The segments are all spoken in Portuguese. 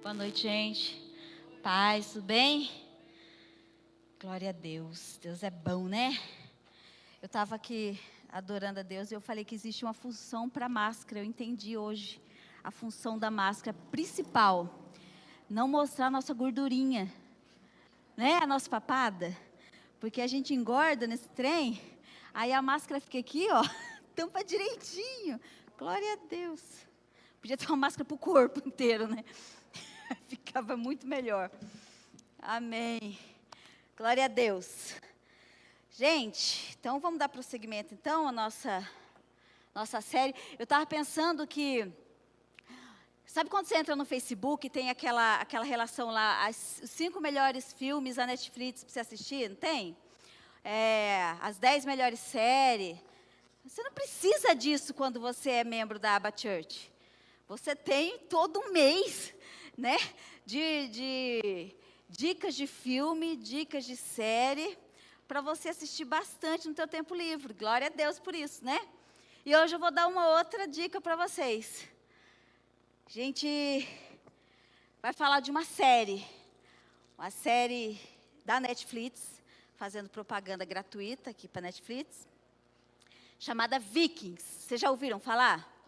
Boa noite, gente. Paz, tudo bem? Glória a Deus. Deus é bom, né? Eu estava aqui adorando a Deus e eu falei que existe uma função para a máscara. Eu entendi hoje a função da máscara principal. Não mostrar a nossa gordurinha, né? A nossa papada. Porque a gente engorda nesse trem, aí a máscara fica aqui, ó, tampa direitinho. Glória a Deus. Podia ter uma máscara para o corpo inteiro, né? Ficava muito melhor. Amém. Glória a Deus. Gente, então vamos dar prosseguimento então à nossa série. Eu estava pensando que, sabe quando você entra no Facebook e tem aquela relação lá, os 5 melhores filmes da Netflix para você assistir, não tem? As 10 melhores séries. Você não precisa disso quando você é membro da Aba Church. Você tem todo um mês, né, de dicas de filme, dicas de série, para você assistir bastante no teu tempo livre. Glória a Deus por isso, né? E hoje eu vou dar uma outra dica para vocês. A gente vai falar de uma série da Netflix, fazendo propaganda gratuita aqui para a Netflix, chamada Vikings. Vocês já ouviram falar?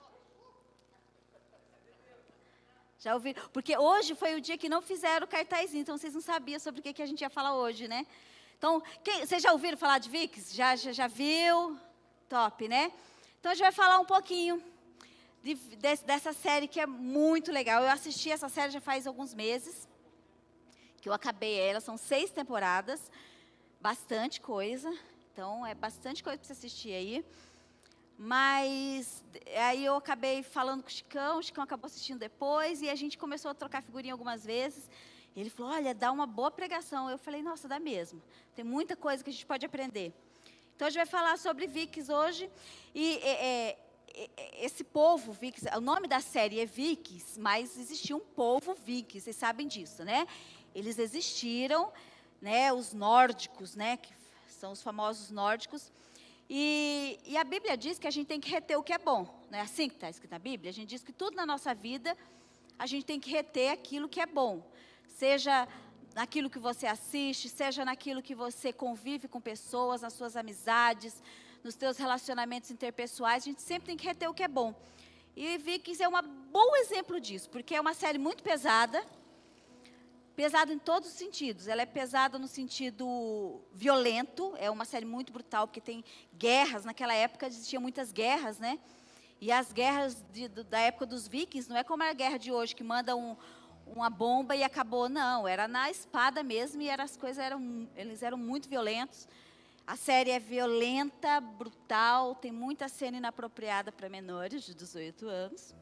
Já ouviram? Porque hoje foi o dia que não fizeram o cartazinho, então vocês não sabiam sobre o que a gente ia falar hoje, né? Então, vocês já ouviram falar de Vikings? Já viu? Top, né? Então, a gente vai falar um pouquinho dessa série que é muito legal. Eu assisti essa série já faz alguns meses, que eu acabei ela, são 6 temporadas, bastante coisa. Então, é bastante coisa para você assistir aí. Mas aí eu acabei falando com o Chicão acabou assistindo depois, e a gente começou a trocar figurinha algumas vezes. Ele falou, olha, dá uma boa pregação. Eu falei, nossa, dá mesmo. Tem muita coisa que a gente pode aprender. Então, a gente vai falar sobre Vikings hoje. E esse povo Vikings, o nome da série é Vikings, mas existia um povo Vikings, vocês sabem disso, né? Eles existiram, né, os nórdicos, né, que são os famosos nórdicos. E a Bíblia diz que a gente tem que reter o que é bom. Não é assim que está escrito na Bíblia? A gente diz que tudo na nossa vida, a gente tem que reter aquilo que é bom. Seja naquilo que você assiste, seja naquilo que você convive com pessoas, nas suas amizades, nos seus relacionamentos interpessoais, a gente sempre tem que reter o que é bom. E Vikings é um bom exemplo disso, porque é uma série muito pesada em todos os sentidos. Ela é pesada no sentido violento, é uma série muito brutal, porque tem guerras. Naquela época existiam muitas guerras, né? E as guerras da época dos vikings não é como a guerra de hoje, que manda uma bomba e acabou. Não, era na espada mesmo, e eles eram muito violentos. A série é violenta, brutal, tem muita cena inapropriada para menores de 18 anos.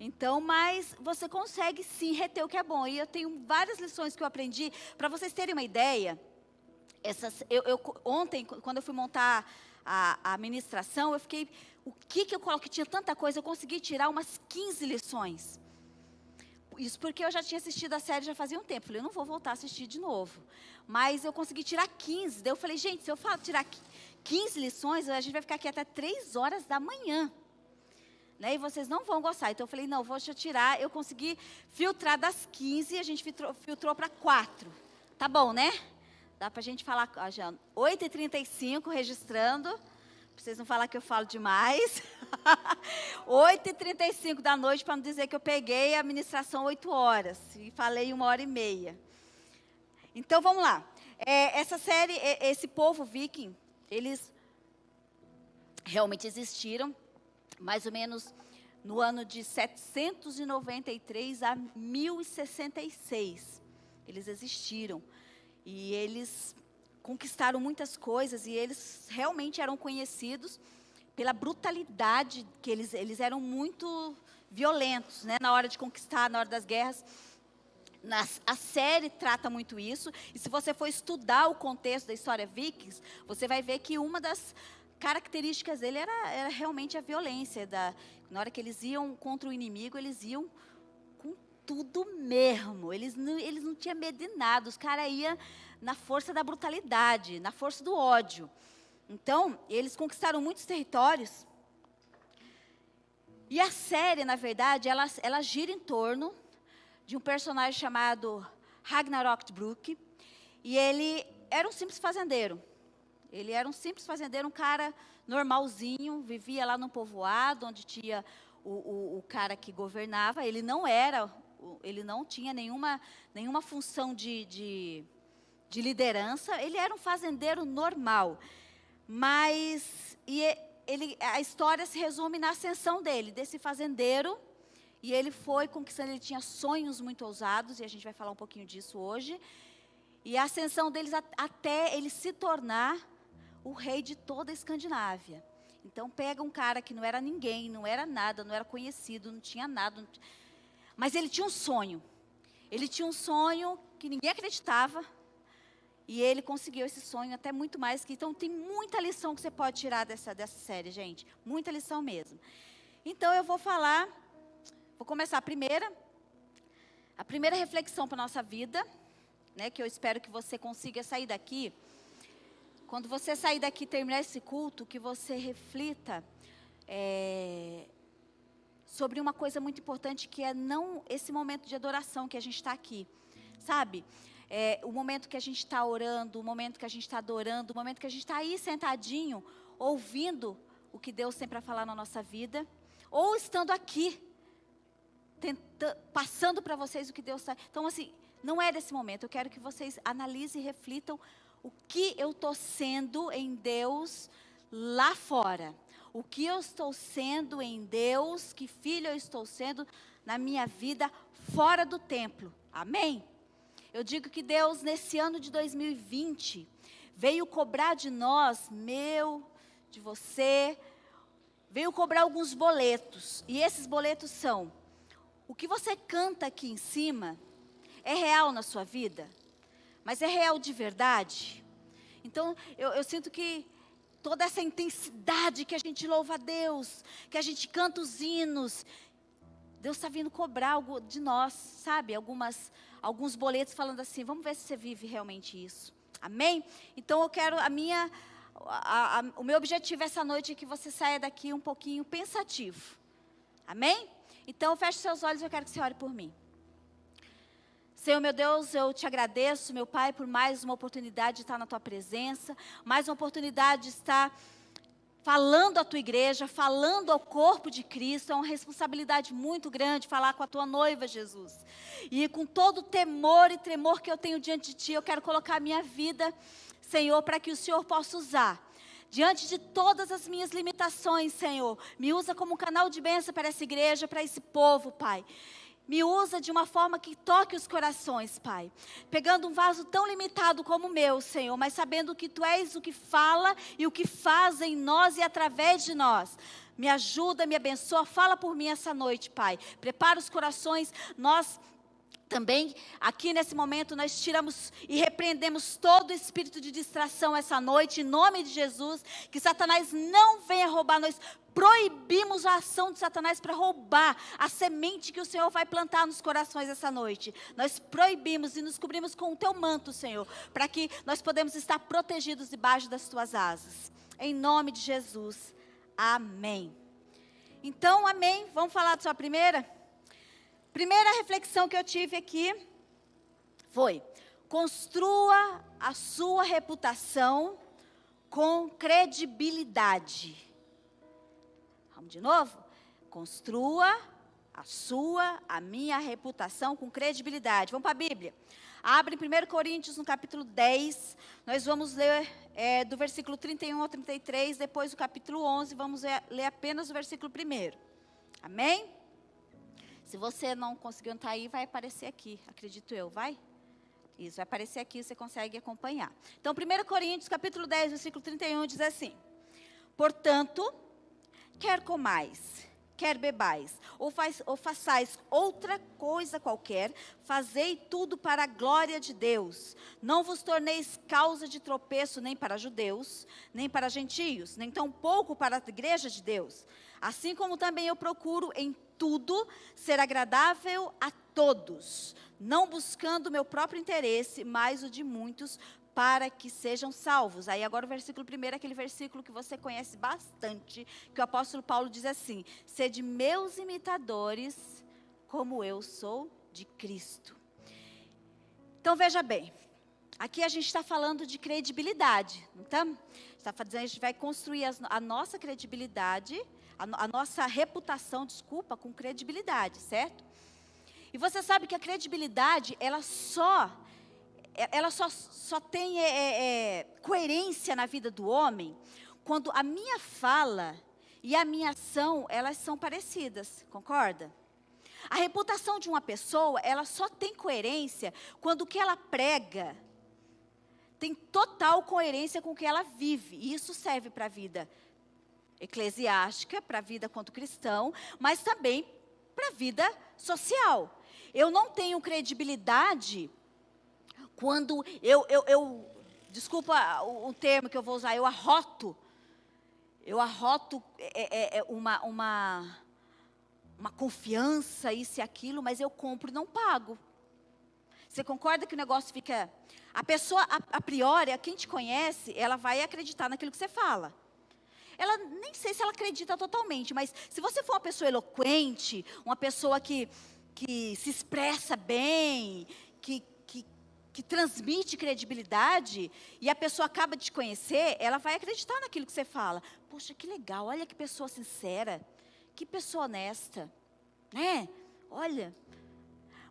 Então, mas você consegue sim reter o que é bom. E eu tenho várias lições que eu aprendi. Para vocês terem uma ideia, ontem, quando eu fui montar a ministração, eu fiquei, o que eu coloquei? Tinha tanta coisa, eu consegui tirar umas 15 lições. Isso porque eu já tinha assistido a série já fazia um tempo. Falei, eu não vou voltar a assistir de novo. Mas eu consegui tirar 15. Daí eu falei, gente, se eu tirar 15 lições, a gente vai ficar aqui até 3 horas da manhã. Né, e vocês não vão gostar. Então eu falei, não, vou tirar. Eu consegui filtrar das 15, a gente filtrou para 4. Tá bom, né? Dá para a gente falar, já 8h35, registrando. Pra vocês não falarem que eu falo demais. 8h35 da noite, para não dizer que eu peguei a ministração 8 horas. E falei 1h30. Então vamos lá. Essa série, esse povo viking, eles realmente existiram. Mais ou menos no ano de 793 a 1066, eles existiram. E eles conquistaram muitas coisas, e eles realmente eram conhecidos pela brutalidade, que eles eram muito violentos, né, na hora de conquistar, na hora das guerras. A série trata muito isso, e se você for estudar o contexto da história Vikings, você vai ver que uma das características dele era realmente a violência. Na hora que eles iam contra o inimigo, eles iam com tudo mesmo. Eles não tinham medo de nada. Os caras iam na força da brutalidade, na força do ódio. Então, eles conquistaram muitos territórios. E a série, na verdade, ela gira em torno de um personagem chamado Ragnarok Brook, e ele era um simples fazendeiro. Ele era um simples fazendeiro, um cara normalzinho, vivia lá num povoado onde tinha o cara que governava. Ele não tinha nenhuma função de liderança. Ele era um fazendeiro normal. Mas a história se resume na ascensão desse fazendeiro. E ele foi conquistando, ele tinha sonhos muito ousados, e a gente vai falar um pouquinho disso hoje. E a ascensão deles até ele se tornar o rei de toda a Escandinávia. Então pega um cara que não era ninguém, não era nada, não era conhecido, não tinha nada. Mas ele tinha um sonho. Ele tinha um sonho que ninguém acreditava. E ele conseguiu esse sonho até muito mais. Então tem muita lição que você pode tirar dessa série, gente. Muita lição mesmo. Então eu vou começar a primeira reflexão para a nossa vida, né, que eu espero que você consiga sair daqui. Quando você sair daqui e terminar esse culto, que você reflita sobre uma coisa muito importante, que é não esse momento de adoração que a gente está aqui, sabe? O momento que a gente está orando, o momento que a gente está adorando, o momento que a gente está aí sentadinho, ouvindo o que Deus tem para falar na nossa vida, ou estando aqui, passando para vocês o que Deus está. Então, assim, não é desse momento. Eu quero que vocês analisem e reflitam o que eu estou sendo em Deus lá fora. O que eu estou sendo em Deus, que filho eu estou sendo na minha vida fora do templo. Amém? Eu digo que Deus, nesse ano de 2020, veio cobrar de nós, de você, veio cobrar alguns boletos. E esses boletos são: o que você canta aqui em cima é real na sua vida? Mas é real de verdade? Então, eu sinto que toda essa intensidade que a gente louva a Deus, que a gente canta os hinos, Deus está vindo cobrar algo de nós, sabe? Alguns boletos falando assim: vamos ver se você vive realmente isso. Amém? Então eu quero, o meu objetivo essa noite é que você saia daqui um pouquinho pensativo. Amém? Então feche seus olhos, eu quero que você ore por mim. Senhor meu Deus, eu te agradeço, meu Pai, por mais uma oportunidade de estar na tua presença, mais uma oportunidade de estar falando à tua igreja, falando ao corpo de Cristo. É uma responsabilidade muito grande falar com a tua noiva, Jesus. E com todo o temor e tremor que eu tenho diante de ti, eu quero colocar a minha vida, Senhor, para que o Senhor possa usar. Diante de todas as minhas limitações, Senhor, me usa como um canal de bênção para essa igreja, para esse povo, Pai. Me usa de uma forma que toque os corações, Pai. Pegando um vaso tão limitado como o meu, Senhor, mas sabendo que Tu és o que fala e o que faz em nós e através de nós. Me ajuda, me abençoa, fala por mim essa noite, Pai. Prepara os corações, nós também, aqui nesse momento, nós tiramos e repreendemos todo espírito de distração essa noite, em nome de Jesus, que Satanás não venha roubar. Nós proibimos a ação de Satanás para roubar a semente que o Senhor vai plantar nos corações essa noite. Nós proibimos e nos cobrimos com o Teu manto, Senhor, para que nós podemos estar protegidos debaixo das Tuas asas. Em nome de Jesus, amém. Então, amém, vamos falar da sua primeira reflexão que eu tive aqui foi: construa a sua reputação com credibilidade. Vamos de novo? Construa a minha reputação com credibilidade. Vamos para a Bíblia. Abre em 1 Coríntios, no capítulo 10. Nós vamos ler do versículo 31 ao 33. Depois do capítulo 11, vamos ler apenas o versículo 1. Amém? Se você não conseguiu entrar aí, vai aparecer aqui, acredito eu, vai? Isso, vai aparecer aqui, você consegue acompanhar. Então, 1 Coríntios, capítulo 10, versículo 31, diz assim: portanto, quer comais, quer bebais, ou façais outra coisa qualquer, fazei tudo para a glória de Deus. Não vos torneis causa de tropeço nem para judeus, nem para gentios, nem tampouco para a igreja de Deus. Assim como também eu procuro em tudo ser agradável a todos, não buscando o meu próprio interesse, mas o de muitos, para que sejam salvos. Aí agora o versículo 1, aquele versículo que você conhece bastante, que o apóstolo Paulo diz assim: sede meus imitadores, como eu sou de Cristo. Então veja bem, aqui a gente está falando de credibilidade, então, a gente vai construir a nossa credibilidade, a nossa reputação, com credibilidade, certo? E você sabe que a credibilidade, ela só tem coerência na vida do homem quando a minha fala e a minha ação, elas são parecidas, concorda? A reputação de uma pessoa, ela só tem coerência quando o que ela prega tem total coerência com o que ela vive. E isso serve para a vida eclesiástica, para a vida quanto cristão, mas também para a vida social. Eu não tenho credibilidade quando desculpa o termo que eu vou usar, eu arroto uma confiança, isso e aquilo, mas eu compro e não pago. Você concorda que o negócio fica... A pessoa, a priori, quem te conhece, ela vai acreditar naquilo que você fala. Ela, nem sei se ela acredita totalmente, mas se você for uma pessoa eloquente, uma pessoa que se expressa bem, que transmite credibilidade, e a pessoa acaba de te conhecer, ela vai acreditar naquilo que você fala. Poxa, que legal, olha que pessoa sincera, que pessoa honesta, né? Olha...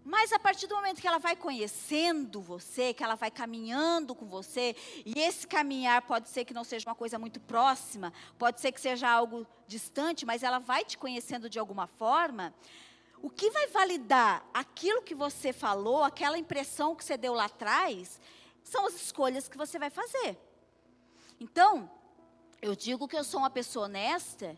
Mas a partir do momento que ela vai conhecendo você, que ela vai caminhando com você, e esse caminhar pode ser que não seja uma coisa muito próxima, pode ser que seja algo distante, mas ela vai te conhecendo de alguma forma, o que vai validar aquilo que você falou, aquela impressão que você deu lá atrás, são as escolhas que você vai fazer. Então, eu digo que eu sou uma pessoa honesta,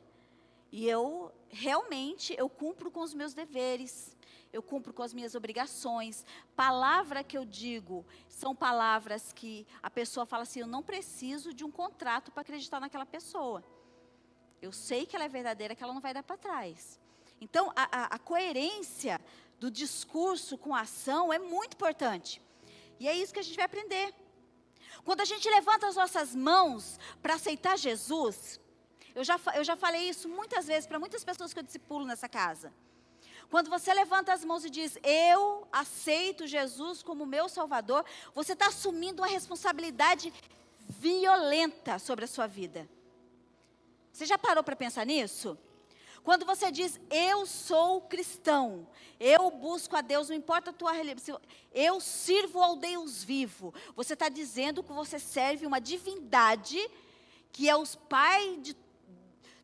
e eu realmente cumpro com os meus deveres. Eu cumpro com as minhas obrigações. Palavra que eu digo, são palavras que a pessoa fala assim, eu não preciso de um contrato para acreditar naquela pessoa. Eu sei que ela é verdadeira, que ela não vai dar para trás. Então, a coerência do discurso com a ação é muito importante. E é isso que a gente vai aprender. Quando a gente levanta as nossas mãos para aceitar Jesus, eu já falei isso muitas vezes para muitas pessoas que eu discipulo nessa casa. Quando você levanta as mãos e diz, eu aceito Jesus como meu Salvador, você está assumindo uma responsabilidade violenta sobre a sua vida. Você já parou para pensar nisso? Quando você diz, eu sou cristão, eu busco a Deus, não importa a tua religião, eu sirvo ao Deus vivo. Você está dizendo que você serve uma divindade, que é o Pai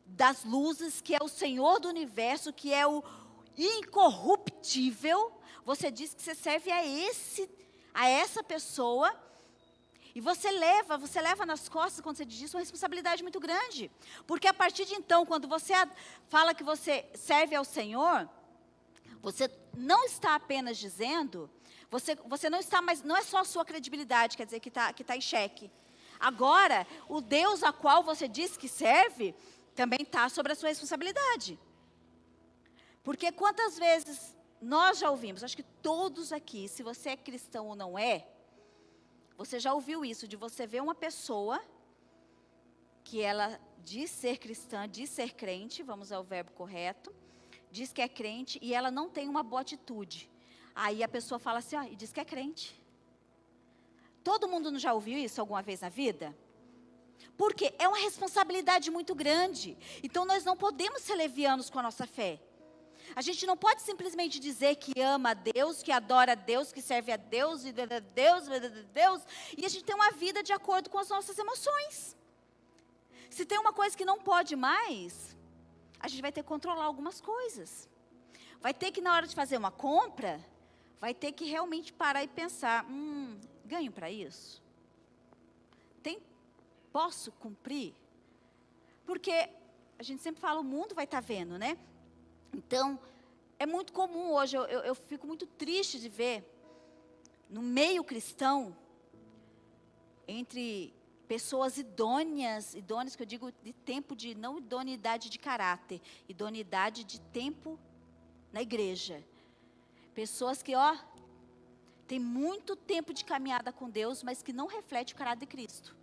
das luzes, que é o Senhor do universo, que é o incorruptível. Você diz que você serve a essa pessoa, e você leva nas costas, quando você diz isso, uma responsabilidade muito grande, porque a partir de então, quando você fala que você serve ao Senhor, você não está apenas dizendo, você não está mais, não é só a sua credibilidade, quer dizer, que está em xeque. Agora, o Deus a qual você diz que serve, também está sobre a sua responsabilidade. Porque quantas vezes nós já ouvimos, acho que todos aqui, se você é cristão ou não é, você já ouviu isso, de você ver uma pessoa que ela diz ser cristã, diz ser crente, vamos ao verbo correto, diz que é crente e ela não tem uma boa atitude. Aí a pessoa fala assim, e diz que é crente. Todo mundo não já ouviu isso alguma vez na vida? Porque é uma responsabilidade muito grande. Então nós não podemos ser levianos com a nossa fé. A gente não pode simplesmente dizer que ama a Deus, que adora a Deus, que serve a Deus, e e a gente tem uma vida de acordo com as nossas emoções. Se tem uma coisa que não pode mais, a gente vai ter que controlar algumas coisas. Vai ter que, na hora de fazer uma compra, vai ter que realmente parar e pensar, ganho para isso? Posso cumprir? Porque a gente sempre fala, o mundo vai estar vendo, né? Então, é muito comum hoje, eu fico muito triste de ver, no meio cristão, entre pessoas idôneas que eu digo de tempo de, não idoneidade de caráter, idoneidade de tempo na igreja. Pessoas que, tem muito tempo de caminhada com Deus, mas que não reflete o caráter de Cristo.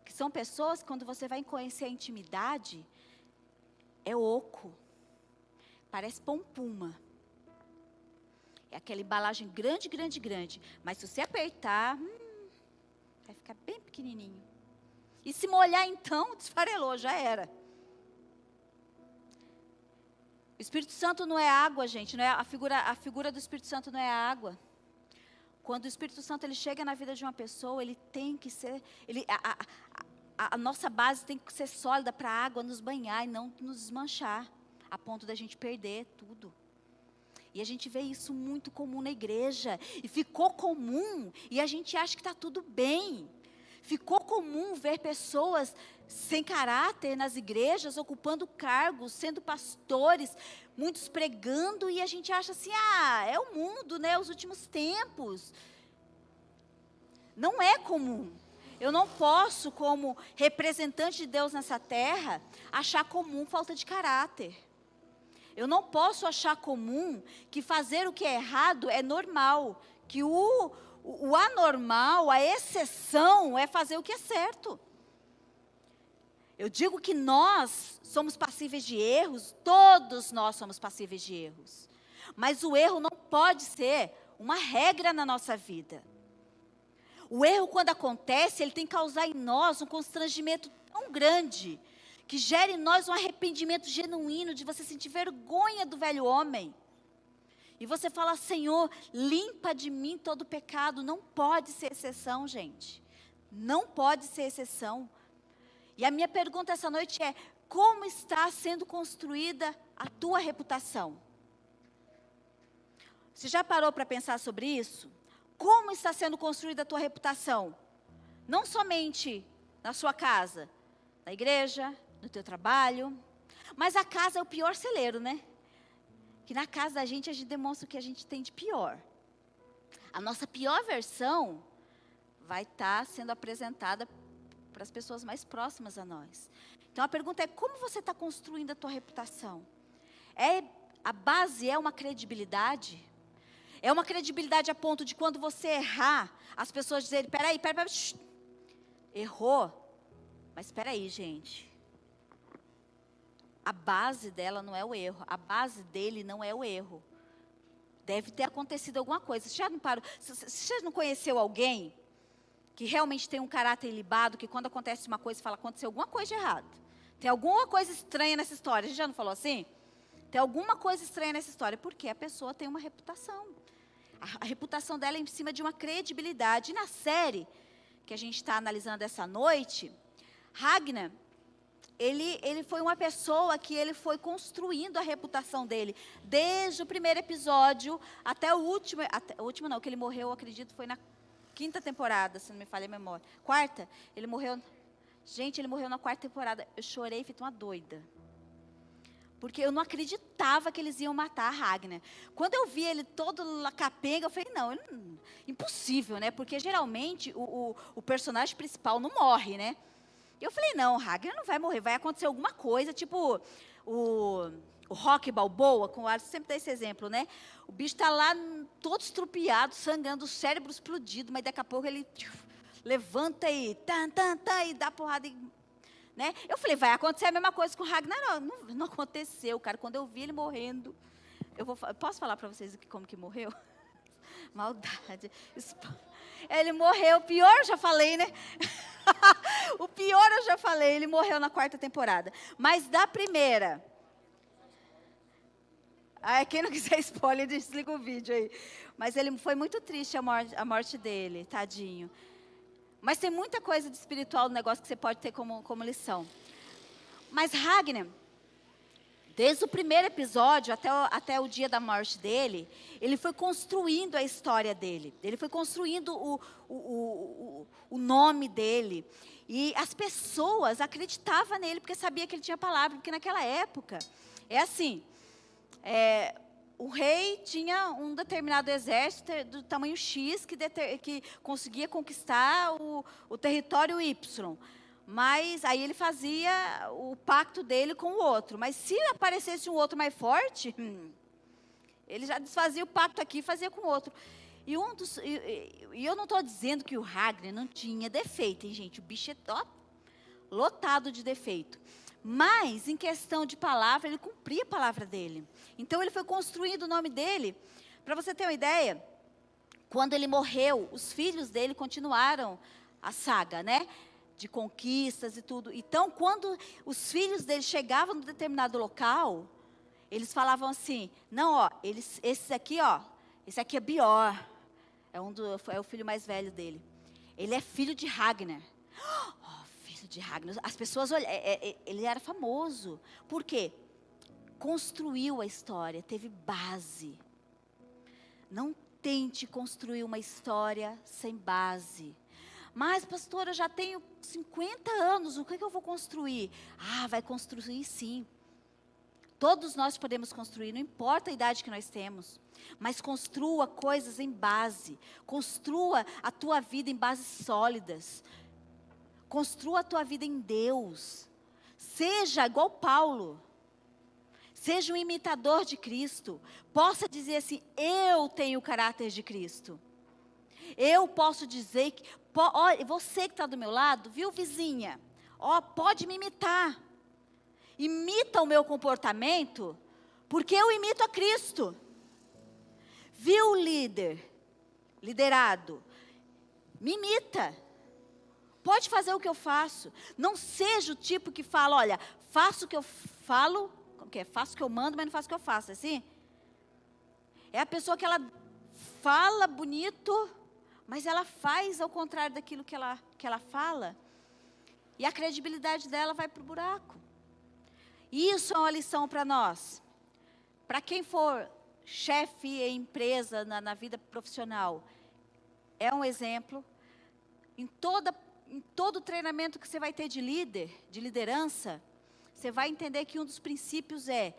Que são pessoas que, quando você vai conhecer a intimidade, é oco. Parece pão puma. É aquela embalagem grande, grande, grande. Mas se você apertar, vai ficar bem pequenininho. E se molhar então, desfarelou, já era. O Espírito Santo não é água, gente. Não é a figura do Espírito Santo não é a água. Quando o Espírito Santo ele chega na vida de uma pessoa, ele tem que ser... A nossa base tem que ser sólida para a água nos banhar e não nos desmanchar, a ponto da gente perder tudo. E a gente vê isso muito comum na igreja. E ficou comum, e a gente acha que está tudo bem. Ficou comum ver pessoas sem caráter nas igrejas, ocupando cargos, sendo pastores, muitos pregando, e a gente acha assim, é o mundo, né, os últimos tempos. Não é comum. Eu não posso, como representante de Deus nessa terra, achar comum falta de caráter. Eu não posso achar comum que fazer o que é errado é normal, que o anormal, a exceção é fazer o que é certo. Eu digo que nós somos passíveis de erros, todos nós somos passíveis de erros. Mas o erro não pode ser uma regra na nossa vida. O erro, quando acontece, ele tem que causar em nós um constrangimento tão grande, que gere em nós um arrependimento genuíno, de você sentir vergonha do velho homem. E você fala, Senhor, limpa de mim todo pecado. Não pode ser exceção, gente. Não pode ser exceção. E a minha pergunta essa noite é, como está sendo construída a tua reputação? Você já parou para pensar sobre isso? Como está sendo construída a tua reputação? Não somente na sua casa, na igreja, no teu trabalho. Mas a casa é o pior celeiro, né? Que na casa da gente, a gente demonstra o que a gente tem de pior. A nossa pior versão vai estar sendo apresentada para as pessoas mais próximas a nós. Então a pergunta é, como você está construindo a tua reputação? A base é uma credibilidade? É uma credibilidade a ponto de quando você errar, as pessoas dizerem, peraí, errou. Mas espera aí, gente. A base dela não é o erro. A base dele não é o erro. Deve ter acontecido alguma coisa. Você já não conheceu alguém que realmente tem um caráter ilibado, que quando acontece uma coisa, fala, aconteceu alguma coisa de errado. Tem alguma coisa estranha nessa história. A gente já não falou assim? Tem alguma coisa estranha nessa história. Porque a pessoa tem uma reputação. A reputação dela é em cima de uma credibilidade. E na série que a gente está analisando essa noite, Ragnar, ele foi uma pessoa que ele foi construindo a reputação dele. Desde o primeiro episódio até o último. O último não, que ele morreu, eu acredito, foi na 5ª temporada, se não me falha a memória. 4ª, ele morreu. Gente, ele morreu na 4ª temporada. Eu chorei, feito uma doida. Porque eu não acreditava que eles iam matar Ragnar. Quando eu vi ele todo capenga, eu falei, não, impossível, né? Porque geralmente o personagem principal não morre, né? Eu falei, não, Ragnar não vai morrer, vai acontecer alguma coisa, tipo o Rocky Balboa, com o Alisson sempre dá esse exemplo, né? O bicho está lá todo estrupiado, sangrando, o cérebro explodido, mas daqui a pouco ele levanta e e dá porrada né? Eu falei, vai acontecer a mesma coisa com o Ragnar. Não aconteceu, cara. Quando eu vi ele morrendo, posso falar para vocês como que morreu? Maldade. Ele morreu, o pior eu já falei, né? O pior eu já falei, ele morreu na 4ª temporada. Mas da primeira... quem não quiser spoiler, desliga o vídeo aí. Mas ele foi muito triste a morte dele, tadinho. Mas tem muita coisa de espiritual no negócio que você pode ter como lição. Mas Ragnar, desde o primeiro episódio até o dia da morte dele, ele foi construindo a história dele. Ele foi construindo o nome dele. E as pessoas acreditavam nele porque sabia que ele tinha palavra. Porque naquela época, é assim... o rei tinha um determinado exército do tamanho X que conseguia conquistar o território Y. Mas aí ele fazia o pacto dele com o outro. Mas se aparecesse um outro mais forte, ele já desfazia o pacto aqui e fazia com o outro. E eu não estou dizendo que o Ragnar não tinha defeito, hein, gente? O bicho é lotado de defeito. Mas, em questão de palavra, ele cumpria a palavra dele. Então, ele foi construindo o nome dele para você ter uma ideia, quando ele morreu, os filhos dele continuaram a saga, né? De conquistas e tudo. Então, quando os filhos dele chegavam num determinado local, eles falavam assim, não, ó, esse aqui é Bior, é o filho mais velho dele. Ele é filho de Ragnar. Oh, filho de Ragnar. As pessoas olham, ele era famoso. Por quê? Construiu a história, teve base. Não tente construir uma história sem base. Mas, pastora, eu já tenho 50 anos, o que eu vou construir? Ah, vai construir sim. Todos nós podemos construir, não importa a idade que nós temos. Mas construa coisas em base. Construa a tua vida em bases sólidas. Construa a tua vida em Deus. Seja igual Paulo. Seja um imitador de Cristo. Possa dizer assim, eu tenho o caráter de Cristo. Eu posso dizer que, ó, você que está do meu lado, viu, vizinha? Ó, pode me imitar. Imita o meu comportamento, porque eu imito a Cristo. Viu, liderado? Me imita. Pode fazer o que eu faço. Não seja o tipo que fala, olha, faço o que eu falo, faço o que eu mando, mas não faço o que eu faço, é assim? É a pessoa que ela fala bonito, mas ela faz ao contrário daquilo que ela fala. E a credibilidade dela vai para o buraco. Isso é uma lição para nós. Para quem for chefe em empresa, na vida profissional, é um exemplo. Em todo treinamento que você vai ter de liderança, você vai entender que um dos princípios é,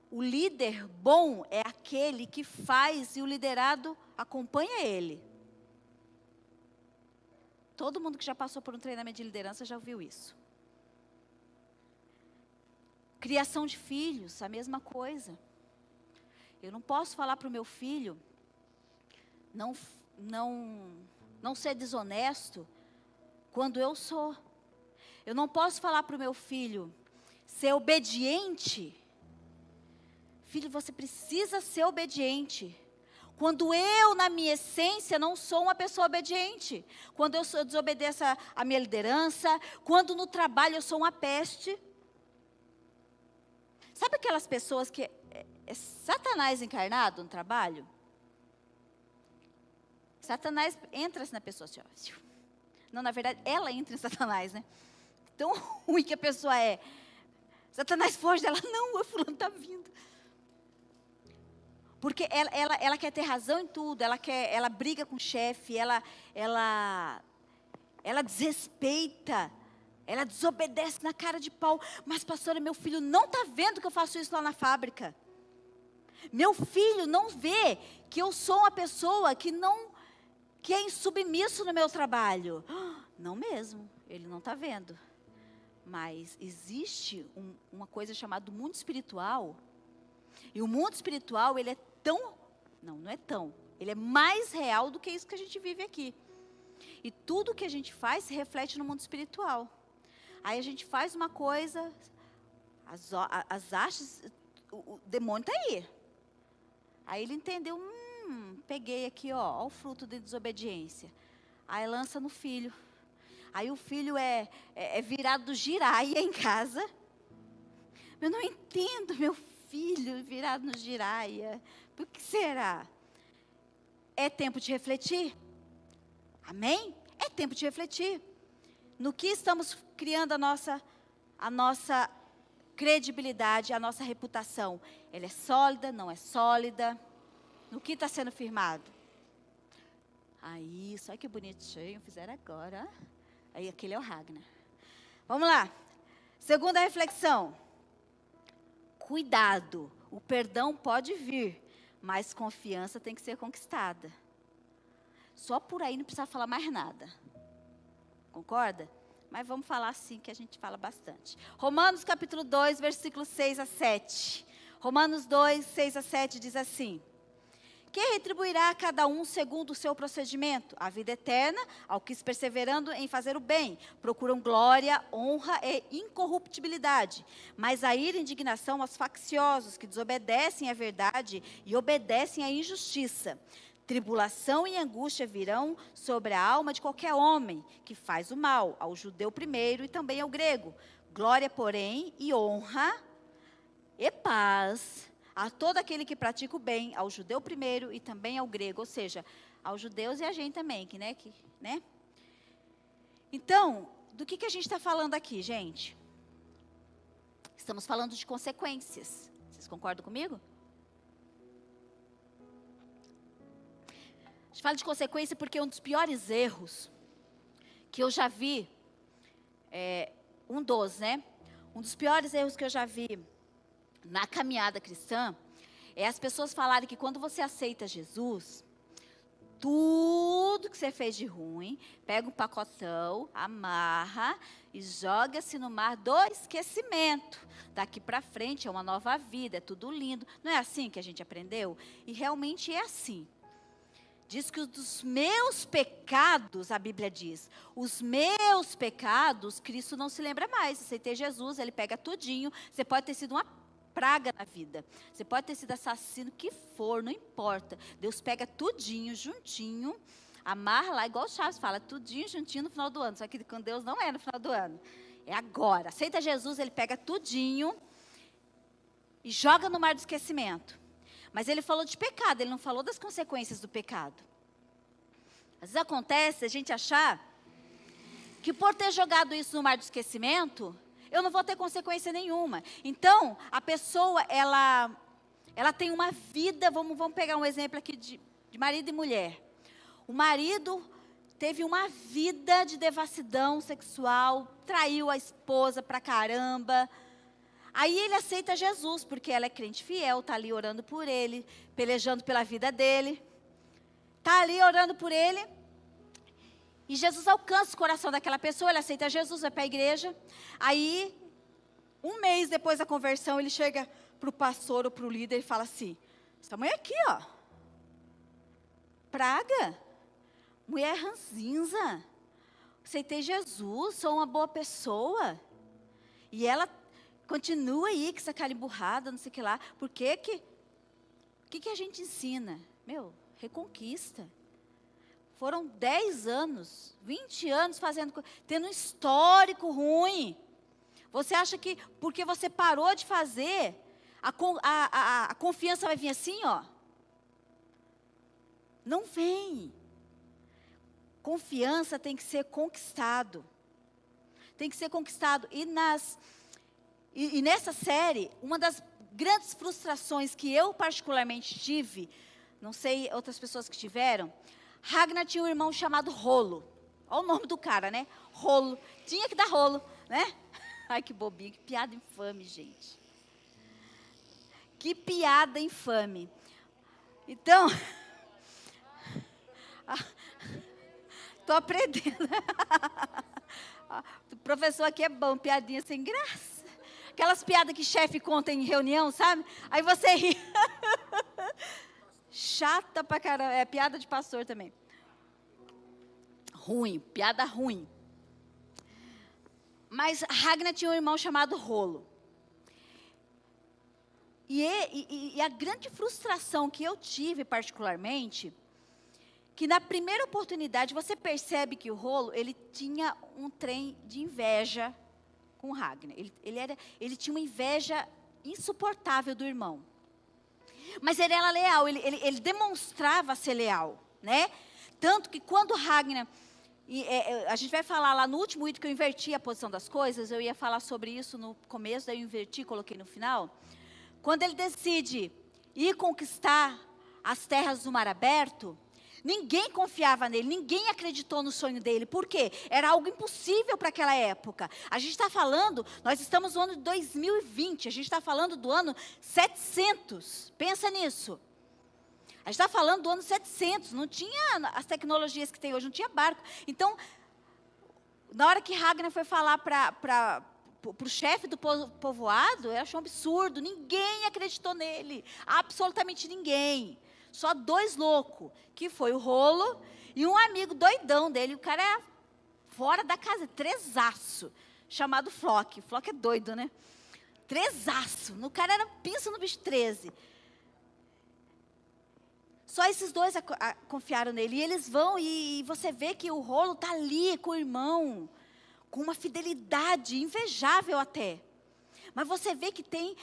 o líder bom é aquele que faz e o liderado acompanha ele. Todo mundo que já passou por um treinamento de liderança já ouviu isso. Criação de filhos, a mesma coisa. Eu não posso falar para o meu filho não ser desonesto quando eu sou. Eu não posso falar para o meu filho ser obediente. Filho, você precisa ser obediente. Quando eu, na minha essência, não sou uma pessoa obediente. Quando eu desobedeço a minha liderança. Quando no trabalho eu sou uma peste. Sabe aquelas pessoas que é Satanás encarnado no trabalho? Satanás entra na pessoa assim, ó. Não, na verdade, ela entra em Satanás, né? Tão ruim que a pessoa é. Satanás foge dela. Não, o fulano está vindo. Porque ela quer ter razão em tudo. Ela briga com o chefe. Ela desrespeita. Ela desobedece na cara de pau. Mas, pastora, meu filho não está vendo que eu faço isso lá na fábrica. Meu filho não vê que eu sou uma pessoa que é insubmisso no meu trabalho. Não mesmo, ele não está vendo. Mas existe uma coisa chamada mundo espiritual. E o mundo espiritual, ele é tão... Não é tão. Ele é mais real do que isso que a gente vive aqui. E tudo que a gente faz se reflete no mundo espiritual. Aí a gente faz uma coisa, as hastes, o demônio está aí. Aí ele entendeu, peguei aqui, ó o fruto de desobediência. Aí lança no filho. Aí o filho é virado do giraia em casa. Eu não entendo, meu filho virado no giraia. Por que será? É tempo de refletir. Amém? É tempo de refletir. No que estamos criando a nossa credibilidade, a nossa reputação. Ela é sólida, não é sólida? No que está sendo firmado? Aí, olha que bonitinho, fizeram agora. Aí, aquele é o Ragnar. Vamos lá. Segunda reflexão. Cuidado, o perdão pode vir, mas confiança tem que ser conquistada. Só por aí não precisa falar mais nada. Concorda? Mas vamos falar assim, que a gente fala bastante. Romanos capítulo 2, versículos 6 a 7. Romanos 2, 6 a 7 diz assim: que retribuirá a cada um segundo o seu procedimento? A vida eterna, ao que perseverando em fazer o bem, procuram glória, honra e incorruptibilidade. Mas a ira e indignação aos facciosos, que desobedecem à verdade e obedecem à injustiça. Tribulação e angústia virão sobre a alma de qualquer homem que faz o mal, ao judeu primeiro e também ao grego. Glória, porém, e honra e paz a todo aquele que pratica o bem, ao judeu primeiro e também ao grego, ou seja, aos judeus e a gente também, né? Então, do que a gente está falando aqui, gente? Estamos falando de consequências. Vocês concordam comigo? A gente fala de consequência porque um dos piores erros que eu já vi, um dos piores erros que eu já vi na caminhada cristã, é as pessoas falarem que quando você aceita Jesus, tudo que você fez de ruim, pega um pacotão, amarra e joga-se no mar do esquecimento. Daqui para frente é uma nova vida, é tudo lindo. Não é assim que a gente aprendeu? E realmente é assim. Diz que dos meus pecados, a Bíblia diz, os meus pecados, Cristo não se lembra mais. Aceitei Jesus, Ele pega tudinho. Você pode ter sido uma praga na vida. Você pode ter sido assassino, que for, não importa. Deus pega tudinho, juntinho, amarra lá, igual o Chaves fala, tudinho, juntinho no final do ano. Só que com Deus não é no final do ano. É agora. Aceita Jesus, Ele pega tudinho e joga no mar do esquecimento. Mas Ele falou de pecado, Ele não falou das consequências do pecado. Às vezes acontece a gente achar que por ter jogado isso no mar do esquecimento, eu não vou ter consequência nenhuma. Então, a pessoa, ela tem uma vida, vamos pegar um exemplo aqui de marido e mulher. O marido teve uma vida de devassidão sexual, traiu a esposa pra caramba. Aí ele aceita Jesus, porque ela é crente fiel, está ali orando por ele, pelejando pela vida dele. Está ali orando por ele. E Jesus alcança o coração daquela pessoa, ele aceita Jesus, vai para a igreja. Aí, um mês depois da conversão, ele chega para o pastor ou para o líder e fala assim, essa mulher aqui, ó, praga, mulher ranzinza, aceitei Jesus, sou uma boa pessoa. E ela continua aí com essa cara emburrada, não sei o que lá. Por que a gente ensina? Reconquista. Foram 10 anos, 20 anos tendo um histórico ruim. Você acha que porque você parou de fazer, a confiança vai vir assim, ó? Não vem. Confiança tem que ser conquistado. Tem que ser conquistado. E nessa série, uma das grandes frustrações que eu particularmente tive, não sei outras pessoas que tiveram, Ragnar tinha um irmão chamado Rolo. Olha o nome do cara, né? Rolo. Tinha que dar rolo, né? Ai, que bobinho, que piada infame, gente. Que piada infame. Então, estou aprendendo. O professor aqui é bom, piadinha sem graça. Aquelas piadas que chefe conta em reunião, sabe? Aí você ri. Chata pra caramba. É piada de pastor também. Ruim, piada ruim. Mas Ragnar tinha um irmão chamado Rolo. E a grande frustração que eu tive ele que na primeira oportunidade você percebe que o Rolo, ele tinha um trem de inveja com o Ragnar. Ele tinha uma inveja insuportável do irmão. Mas ele era leal, ele demonstrava ser leal, né? Tanto que quando Ragnar, a gente vai falar lá no último item que eu inverti a posição das coisas, eu ia falar sobre isso no começo, daí eu inverti, coloquei no final. Quando ele decide ir conquistar as terras do Mar Aberto, ninguém confiava nele, ninguém acreditou no sonho dele. Por quê? Era algo impossível para aquela época. A gente está falando, nós estamos no ano de 2020, a gente está falando do ano 700. Pensa nisso. A gente está falando do ano 700, não tinha as tecnologias que tem hoje, não tinha barco. Então, na hora que Ragnar foi falar para o chefe do povoado, ele achou um absurdo, ninguém acreditou nele, absolutamente ninguém. só 2 loucos, que foi o Rolo e um amigo doidão dele. O cara é fora da casa, 3zaço, chamado Flock. Flock é doido, né? 3zaço. No cara era, pensa no bicho 13. Só esses 2 confiaram nele. E eles vão e você vê que o Rolo está ali com o irmão, com uma fidelidade invejável até. Mas você vê que tem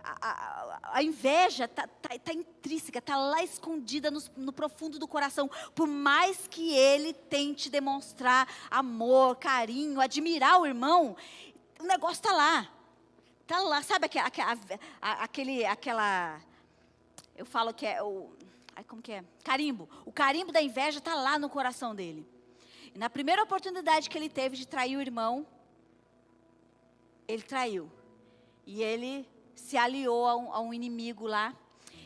a inveja tá intrínseca, está lá escondida no profundo do coração. Por mais que ele tente demonstrar amor, carinho, admirar o irmão, o negócio está lá. Está lá, sabe aquela... Eu falo que é o... Como que é? Carimbo. O carimbo da inveja está lá no coração dele. E na primeira oportunidade que ele teve de trair o irmão, ele traiu. E ele se aliou a um inimigo lá.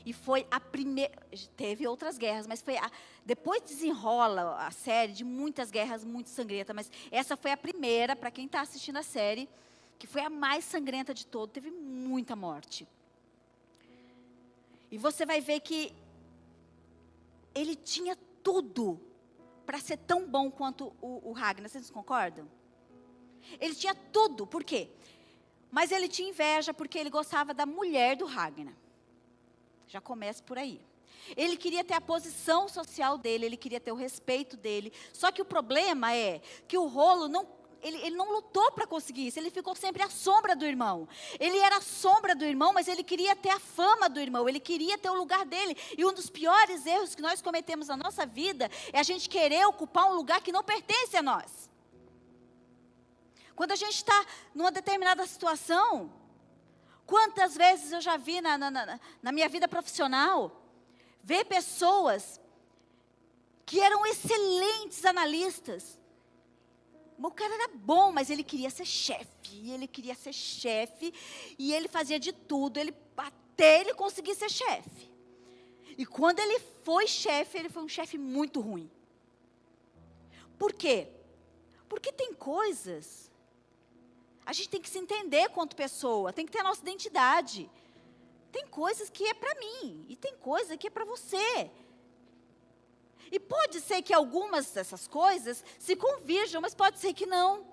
E foi a primeira... Teve outras guerras, mas foi depois desenrola a série de muitas guerras muito sangrentas. Mas essa foi a primeira, para quem está assistindo a série, que foi a mais sangrenta de todas. Teve muita morte. E você vai ver que ele tinha tudo para ser tão bom quanto o Ragnar. Vocês concordam? Ele tinha tudo. Por quê? Mas ele tinha inveja porque ele gostava da mulher do Ragnar. Já começa por aí. Ele queria ter a posição social dele, ele queria ter o respeito dele. Só que o problema é que o Rolo ele não lutou para conseguir isso, ele ficou sempre à sombra do irmão. Ele era a sombra do irmão, mas ele queria ter a fama do irmão, ele queria ter o lugar dele. E um dos piores erros que nós cometemos na nossa vida é a gente querer ocupar um lugar que não pertence a nós. Quando a gente está numa determinada situação, quantas vezes eu já vi na minha vida profissional, ver pessoas que eram excelentes analistas. O cara era bom, mas ele queria ser chefe, e ele fazia de tudo, até ele conseguir ser chefe. E quando ele foi chefe, ele foi um chefe muito ruim. Por quê? Porque tem coisas, a gente tem que se entender quanto pessoa, tem que ter a nossa identidade. Tem coisas que é para mim, e tem coisa que é para você. E pode ser que algumas dessas coisas se convirjam, mas pode ser que não.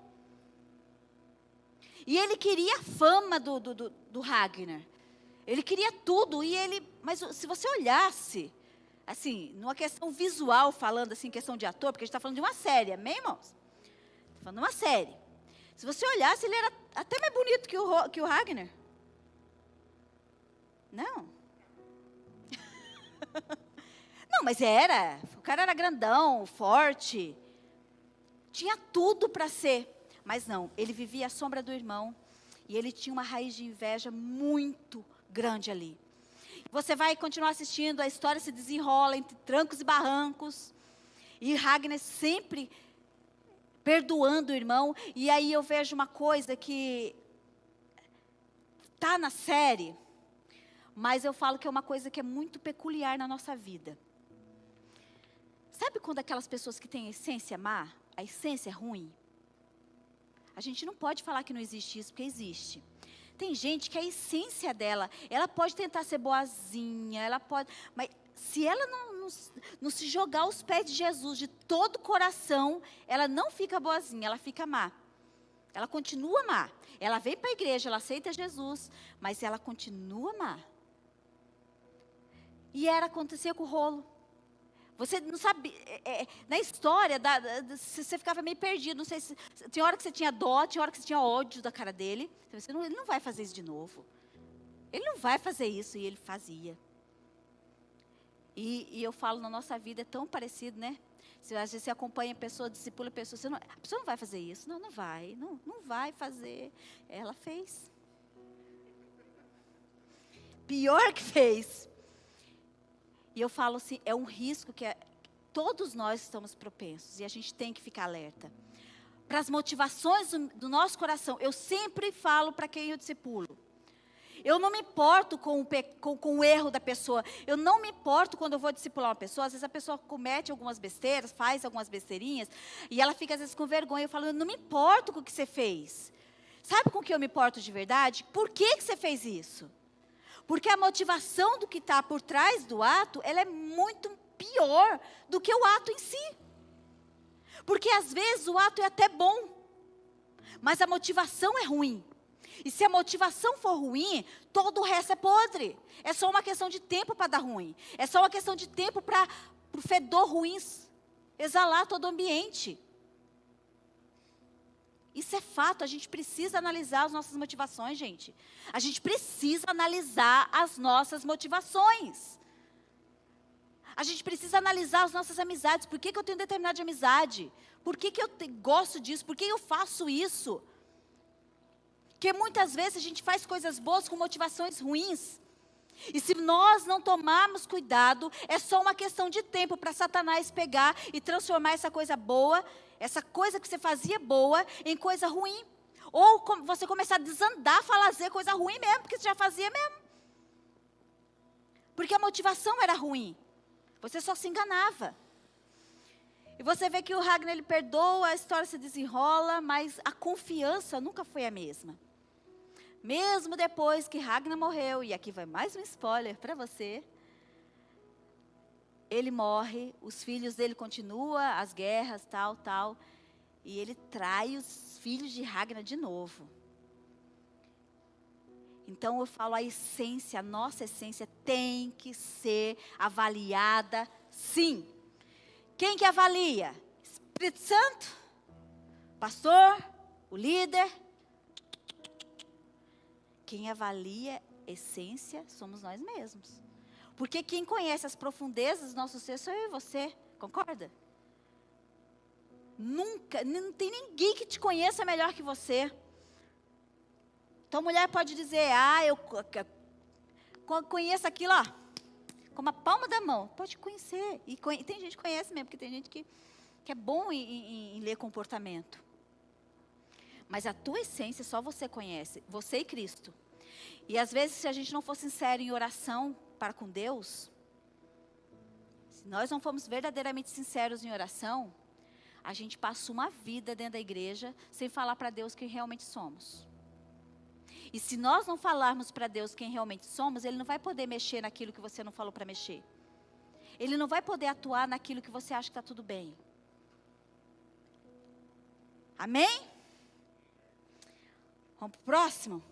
E ele queria a fama do Ragnar. Ele queria tudo, mas se você olhasse, assim, numa questão visual, falando assim, questão de ator, porque a gente está falando de uma série, amém, irmãos? Está falando de uma série. Se você olhasse, ele era até mais bonito que o Ragnar. Não. Não, mas o cara era grandão, forte, tinha tudo para ser, mas não, ele vivia à sombra do irmão, e ele tinha uma raiz de inveja muito grande ali. Você vai continuar assistindo, a história se desenrola entre trancos e barrancos, e Ragnar sempre perdoando o irmão. E aí eu vejo uma coisa que está na série, mas eu falo que é uma coisa que é muito peculiar na nossa vida. Sabe quando aquelas pessoas que têm a essência má, a essência é ruim? A gente não pode falar que não existe isso, porque existe. Tem gente que a essência dela, ela pode tentar ser boazinha, mas se ela não se jogar aos pés de Jesus de todo o coração, ela não fica boazinha, ela fica má. Ela continua má. Ela vem para a igreja, ela aceita Jesus, mas ela continua má. E acontecia com o Rolo. Você não sabe, na história, você ficava meio perdido, não sei se, tinha hora que você tinha dó, tinha hora que você tinha ódio da cara dele. Ele não vai fazer isso de novo. Ele não vai fazer isso, e ele fazia. E eu falo, na nossa vida é tão parecido, né? Às vezes você acompanha a pessoa, discipula a pessoa, a pessoa não vai fazer isso. Não vai, não vai fazer. Ela fez. Pior que fez. E eu falo assim, é um risco que todos nós estamos propensos, e a gente tem que ficar alerta. Para as motivações do nosso coração, eu sempre falo para quem eu discipulo. Eu não me importo com o erro da pessoa, eu não me importo quando eu vou discipular uma pessoa. Às vezes a pessoa comete algumas besteiras, faz algumas besteirinhas, e ela fica às vezes com vergonha. Eu falo, eu não me importo com o que você fez. Sabe com o que eu me importo de verdade? Por que você fez isso? Porque a motivação do que está por trás do ato, ela é muito pior do que o ato em si. Porque às vezes o ato é até bom, mas a motivação é ruim. E se a motivação for ruim, todo o resto é podre. É só uma questão de tempo para dar ruim. É só uma questão de tempo para o fedor ruim exalar todo o ambiente. Isso é fato, a gente precisa analisar as nossas motivações, gente. A gente precisa analisar as nossas motivações. A gente precisa analisar as nossas amizades. Por que eu tenho determinada amizade? Por que eu gosto disso? Por que eu faço isso? Porque muitas vezes a gente faz coisas boas com motivações ruins. E se nós não tomarmos cuidado, é só uma questão de tempo para Satanás pegar e transformar essa coisa boa, essa coisa que você fazia boa, em coisa ruim. Ou você começar a desandar, fazer coisa ruim mesmo, porque você já fazia mesmo. Porque a motivação era ruim. Você só se enganava. E você vê que o Ragnar, ele perdoa, a história se desenrola, mas a confiança nunca foi a mesma. Mesmo depois que Ragnar morreu, e aqui vai mais um spoiler para você, ele morre, os filhos dele continuam, as guerras, tal, e ele trai os filhos de Ragnar de novo. Então eu falo, a essência, a nossa essência tem que ser avaliada, sim. Quem que avalia? Espírito Santo? Pastor? O líder? Quem avalia essência somos nós mesmos. Porque quem conhece as profundezas do nosso ser sou eu e você, concorda? Nunca, não tem ninguém que te conheça melhor que você. Então a mulher pode dizer, eu conheço aquilo, ó, como a palma da mão. Pode conhecer. E tem gente que conhece mesmo, porque tem gente que é bom em ler comportamento. Mas a tua essência só você conhece, você e Cristo. E às vezes, se a gente não for sincero em oração para com Deus, se nós não formos verdadeiramente sinceros em oração, a gente passa uma vida dentro da igreja sem falar para Deus quem realmente somos. E se nós não falarmos para Deus quem realmente somos, Ele não vai poder mexer naquilo que você não falou para mexer. Ele não vai poder atuar naquilo que você acha que está tudo bem. Amém? Vamos para o próximo?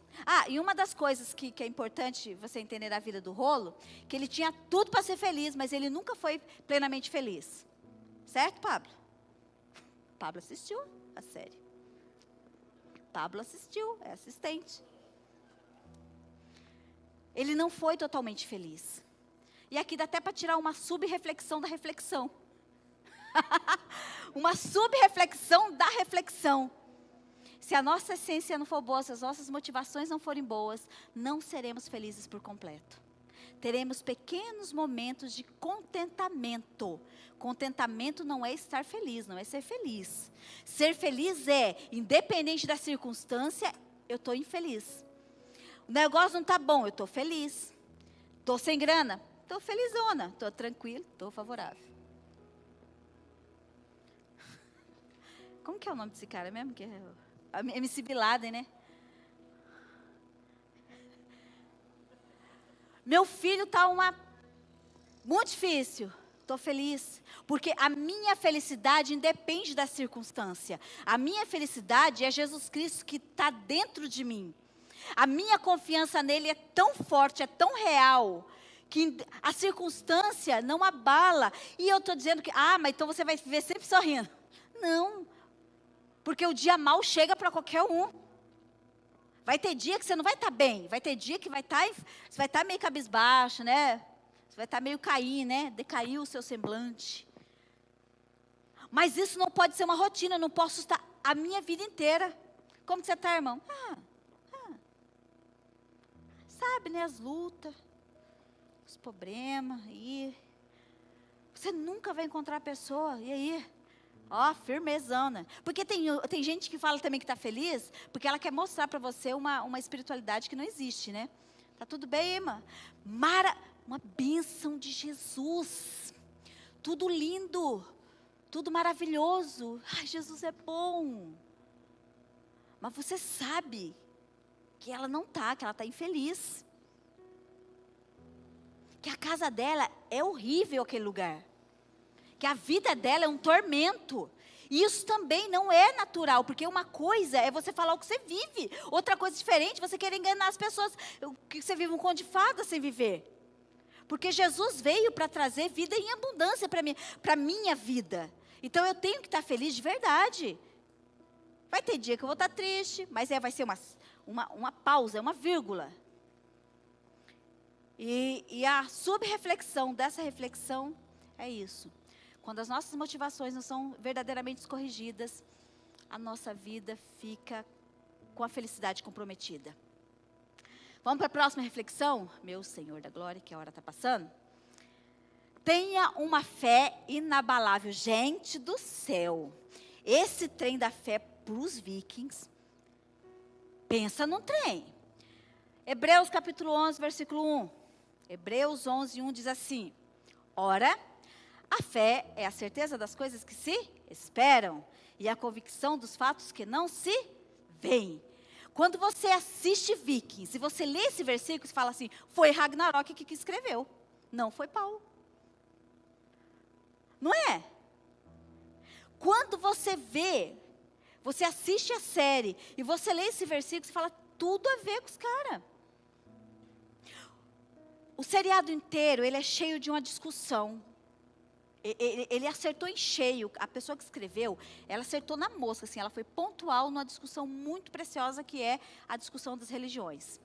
E uma das coisas que é importante você entender da vida do Rolo, que ele tinha tudo para ser feliz, mas ele nunca foi plenamente feliz. Certo, Pablo? Pablo assistiu a série. Pablo assistiu, é assistente. Ele não foi totalmente feliz. E aqui dá até para tirar uma sub-reflexão da reflexão. Uma sub-reflexão da reflexão. Se a nossa essência não for boa, se as nossas motivações não forem boas, não seremos felizes por completo. Teremos pequenos momentos de contentamento. Contentamento não é estar feliz, não é ser feliz. Ser feliz é, independente da circunstância, eu estou infeliz. O negócio não está bom, eu estou feliz. Estou sem grana, estou felizona. Estou tranquilo, estou favorável. Como que é o nome desse cara mesmo? Que é a MC Bin Laden, né? Meu filho está muito difícil. Estou feliz. Porque a minha felicidade independe da circunstância. A minha felicidade é Jesus Cristo que está dentro de mim. A minha confiança nele é tão forte, é tão real, que a circunstância não abala. E eu estou dizendo que, mas então você vai viver sempre sorrindo. Não. Porque o dia mau chega para qualquer um. Vai ter dia que você não vai estar bem. Vai ter dia que você vai estar meio cabisbaixo, né? Você vai estar meio cair, né? Decaiu o seu semblante. Mas isso não pode ser uma rotina. Eu não posso estar a minha vida inteira. Como que você está, irmão? Sabe, né? As lutas, os problemas. Você nunca vai encontrar a pessoa. E aí? Firmezona. Porque tem gente que fala também que está feliz, porque ela quer mostrar para você uma espiritualidade que não existe, né? Tá tudo bem, irmã? Uma bênção de Jesus. Tudo lindo. Tudo maravilhoso. Jesus é bom. Mas você sabe que ela não está, que ela está infeliz. que a casa dela é horrível, aquele lugar. Que a vida dela é um tormento. E isso também não é natural, porque uma coisa é você falar o que você vive, outra coisa diferente, você querer enganar as pessoas, que você vive um conto de fada sem viver. Porque Jesus veio para trazer vida em abundância para minha vida. Então eu tenho que estar feliz de verdade. Vai ter dia que eu vou estar triste, mas vai ser uma pausa, uma vírgula. E a subreflexão dessa reflexão é isso. Quando as nossas motivações não são verdadeiramente corrigidas, a nossa vida fica com a felicidade comprometida. Vamos para a próxima reflexão? Meu Senhor da glória, que a hora está passando. Tenha uma fé inabalável. Gente do céu, esse trem da fé para os vikings, pensa num trem. Hebreus capítulo 11, versículo 1. Hebreus 11, 1 diz assim: ora, a fé é a certeza das coisas que se esperam e a convicção dos fatos que não se veem. Quando você assiste Vikings, e você lê esse versículo, você fala assim, foi Ragnarok que escreveu, não foi Paulo. Não é? Quando você vê, você assiste a série, e você lê esse versículo, você fala, tudo a ver com os caras. O seriado inteiro, ele é cheio de uma discussão. Ele acertou em cheio, a pessoa que escreveu, ela acertou na mosca, assim, ela foi pontual numa discussão muito preciosa que é a discussão das religiões.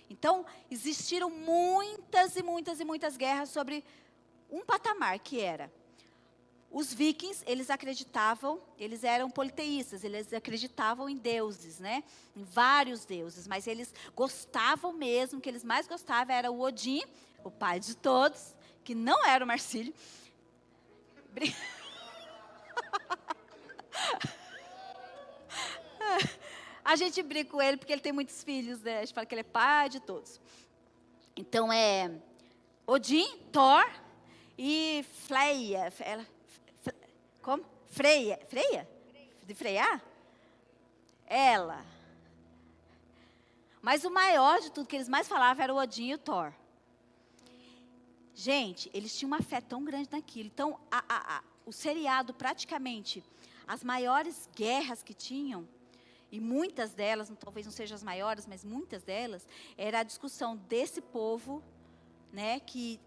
Então, existiram muitas e muitas e muitas guerras sobre um patamar que era, os vikings, eles acreditavam, eles eram politeístas, eles acreditavam em deuses, né? Em vários deuses, mas eles gostavam mesmo, o que eles mais gostavam era o Odin, o pai de todos, que não era o Marcílio. A gente brinca com ele porque ele tem muitos filhos, né? A gente fala que ele é pai de todos. Então é Odin, Thor e Freya. Como? Freya? Freya? De frear? Ela. Mas o maior de tudo que eles mais falavam era o Odin e o Thor. Gente, eles tinham uma fé tão grande naquilo. Então, o seriado, praticamente, as maiores guerras que tinham, e muitas delas, talvez não sejam as maiores, mas muitas delas, era a discussão desse povo, né, que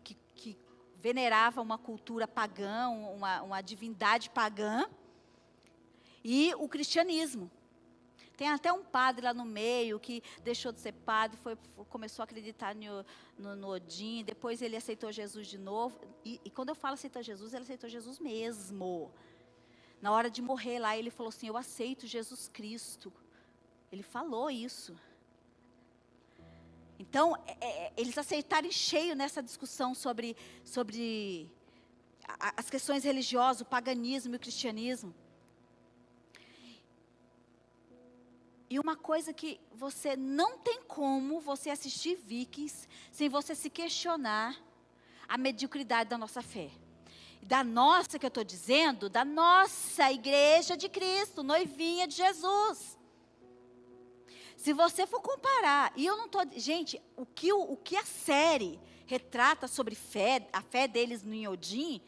venerava uma cultura pagã, uma divindade pagã, e o cristianismo. Tem até um padre lá no meio que deixou de ser padre, começou a acreditar no Odin, depois ele aceitou Jesus de novo. E quando eu falo aceitar Jesus, ele aceitou Jesus mesmo. Na hora de morrer lá, ele falou assim, eu aceito Jesus Cristo. Ele falou isso. Então, eles aceitaram em cheio nessa discussão sobre as questões religiosas, o paganismo e o cristianismo. E uma coisa que você não tem como você assistir Vikings sem você se questionar a mediocridade da nossa fé. Da nossa, que eu estou dizendo, da nossa igreja de Cristo, noivinha de Jesus. Se você for comparar, e eu não estou... Gente, o que a série retrata sobre fé, a fé deles no Odin,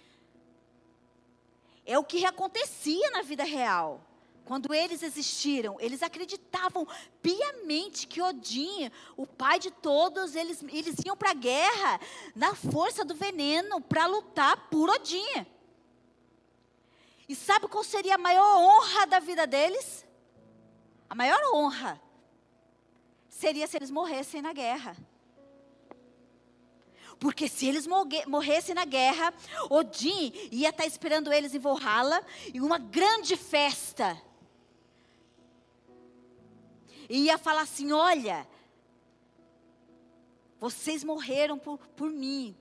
é o que acontecia na vida real. Quando eles existiram, eles acreditavam piamente que Odin, o pai de todos, eles iam para a guerra na força do veneno para lutar por Odin. E sabe qual seria a maior honra da vida deles? A maior honra seria se eles morressem na guerra. Porque se eles morressem na guerra, Odin ia estar esperando eles em Valhalla e uma grande festa. E ia falar assim, olha, vocês morreram por mim.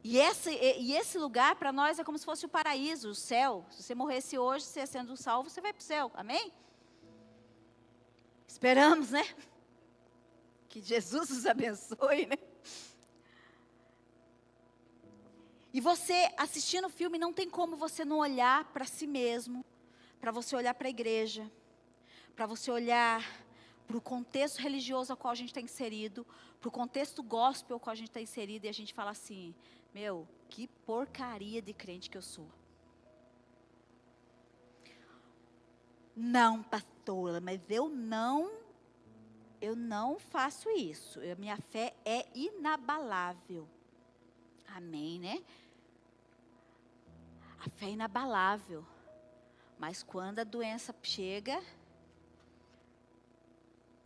E esse lugar para nós é como se fosse o paraíso, o céu. Se você morresse hoje, você sendo salvo, você vai para o céu, amém? Esperamos, né? Que Jesus nos abençoe, né? E você assistindo o filme, não tem como você não olhar para si mesmo, para você olhar para a igreja, para você olhar para o contexto religioso ao qual a gente está inserido, para o contexto gospel ao qual a gente está inserido, e a gente fala assim, meu, que porcaria de crente que eu sou. Não, pastora, mas eu não faço isso. Minha fé é inabalável. Amém, né? A fé é inabalável. Mas quando a doença chega,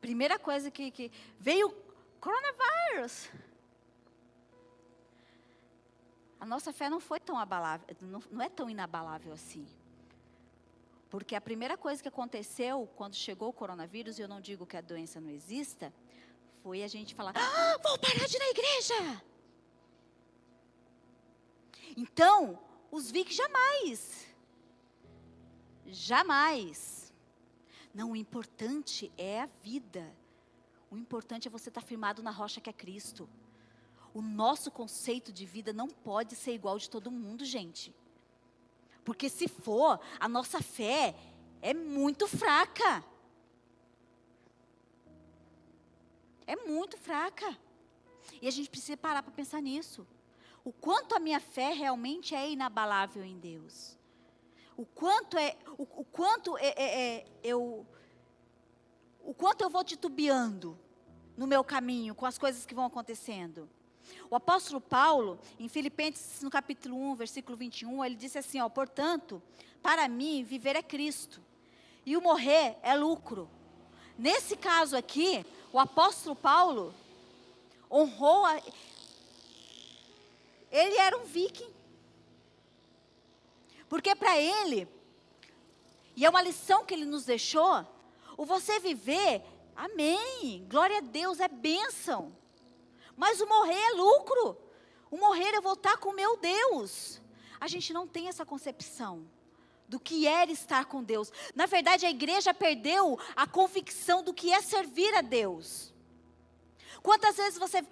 primeira coisa que veio coronavírus. A nossa fé não foi tão abalável, não é tão inabalável assim. Porque a primeira coisa que aconteceu quando chegou o coronavírus, e eu não digo que a doença não exista, foi a gente falar, vou parar de ir na igreja. Então, os VIC jamais. Não, o importante é a vida. O importante é você estar firmado na rocha que é Cristo. O nosso conceito de vida não pode ser igual de todo mundo, gente. Porque se for, a nossa fé é muito fraca. É muito fraca. E a gente precisa parar para pensar nisso. O quanto a minha fé realmente é inabalável em Deus. O quanto eu vou titubeando no meu caminho com as coisas que vão acontecendo. O apóstolo Paulo, em Filipenses, no capítulo 1, versículo 21, ele disse assim, portanto, para mim, viver é Cristo, e o morrer é lucro. Nesse caso aqui, o apóstolo Paulo honrou, ele era um viking, porque para ele, e é uma lição que ele nos deixou, o você viver, amém, glória a Deus, é bênção. Mas o morrer é lucro. O morrer é voltar com o meu Deus. A gente não tem essa concepção do que é estar com Deus. Na verdade, a igreja perdeu a convicção do que é servir a Deus. Quantas vezes você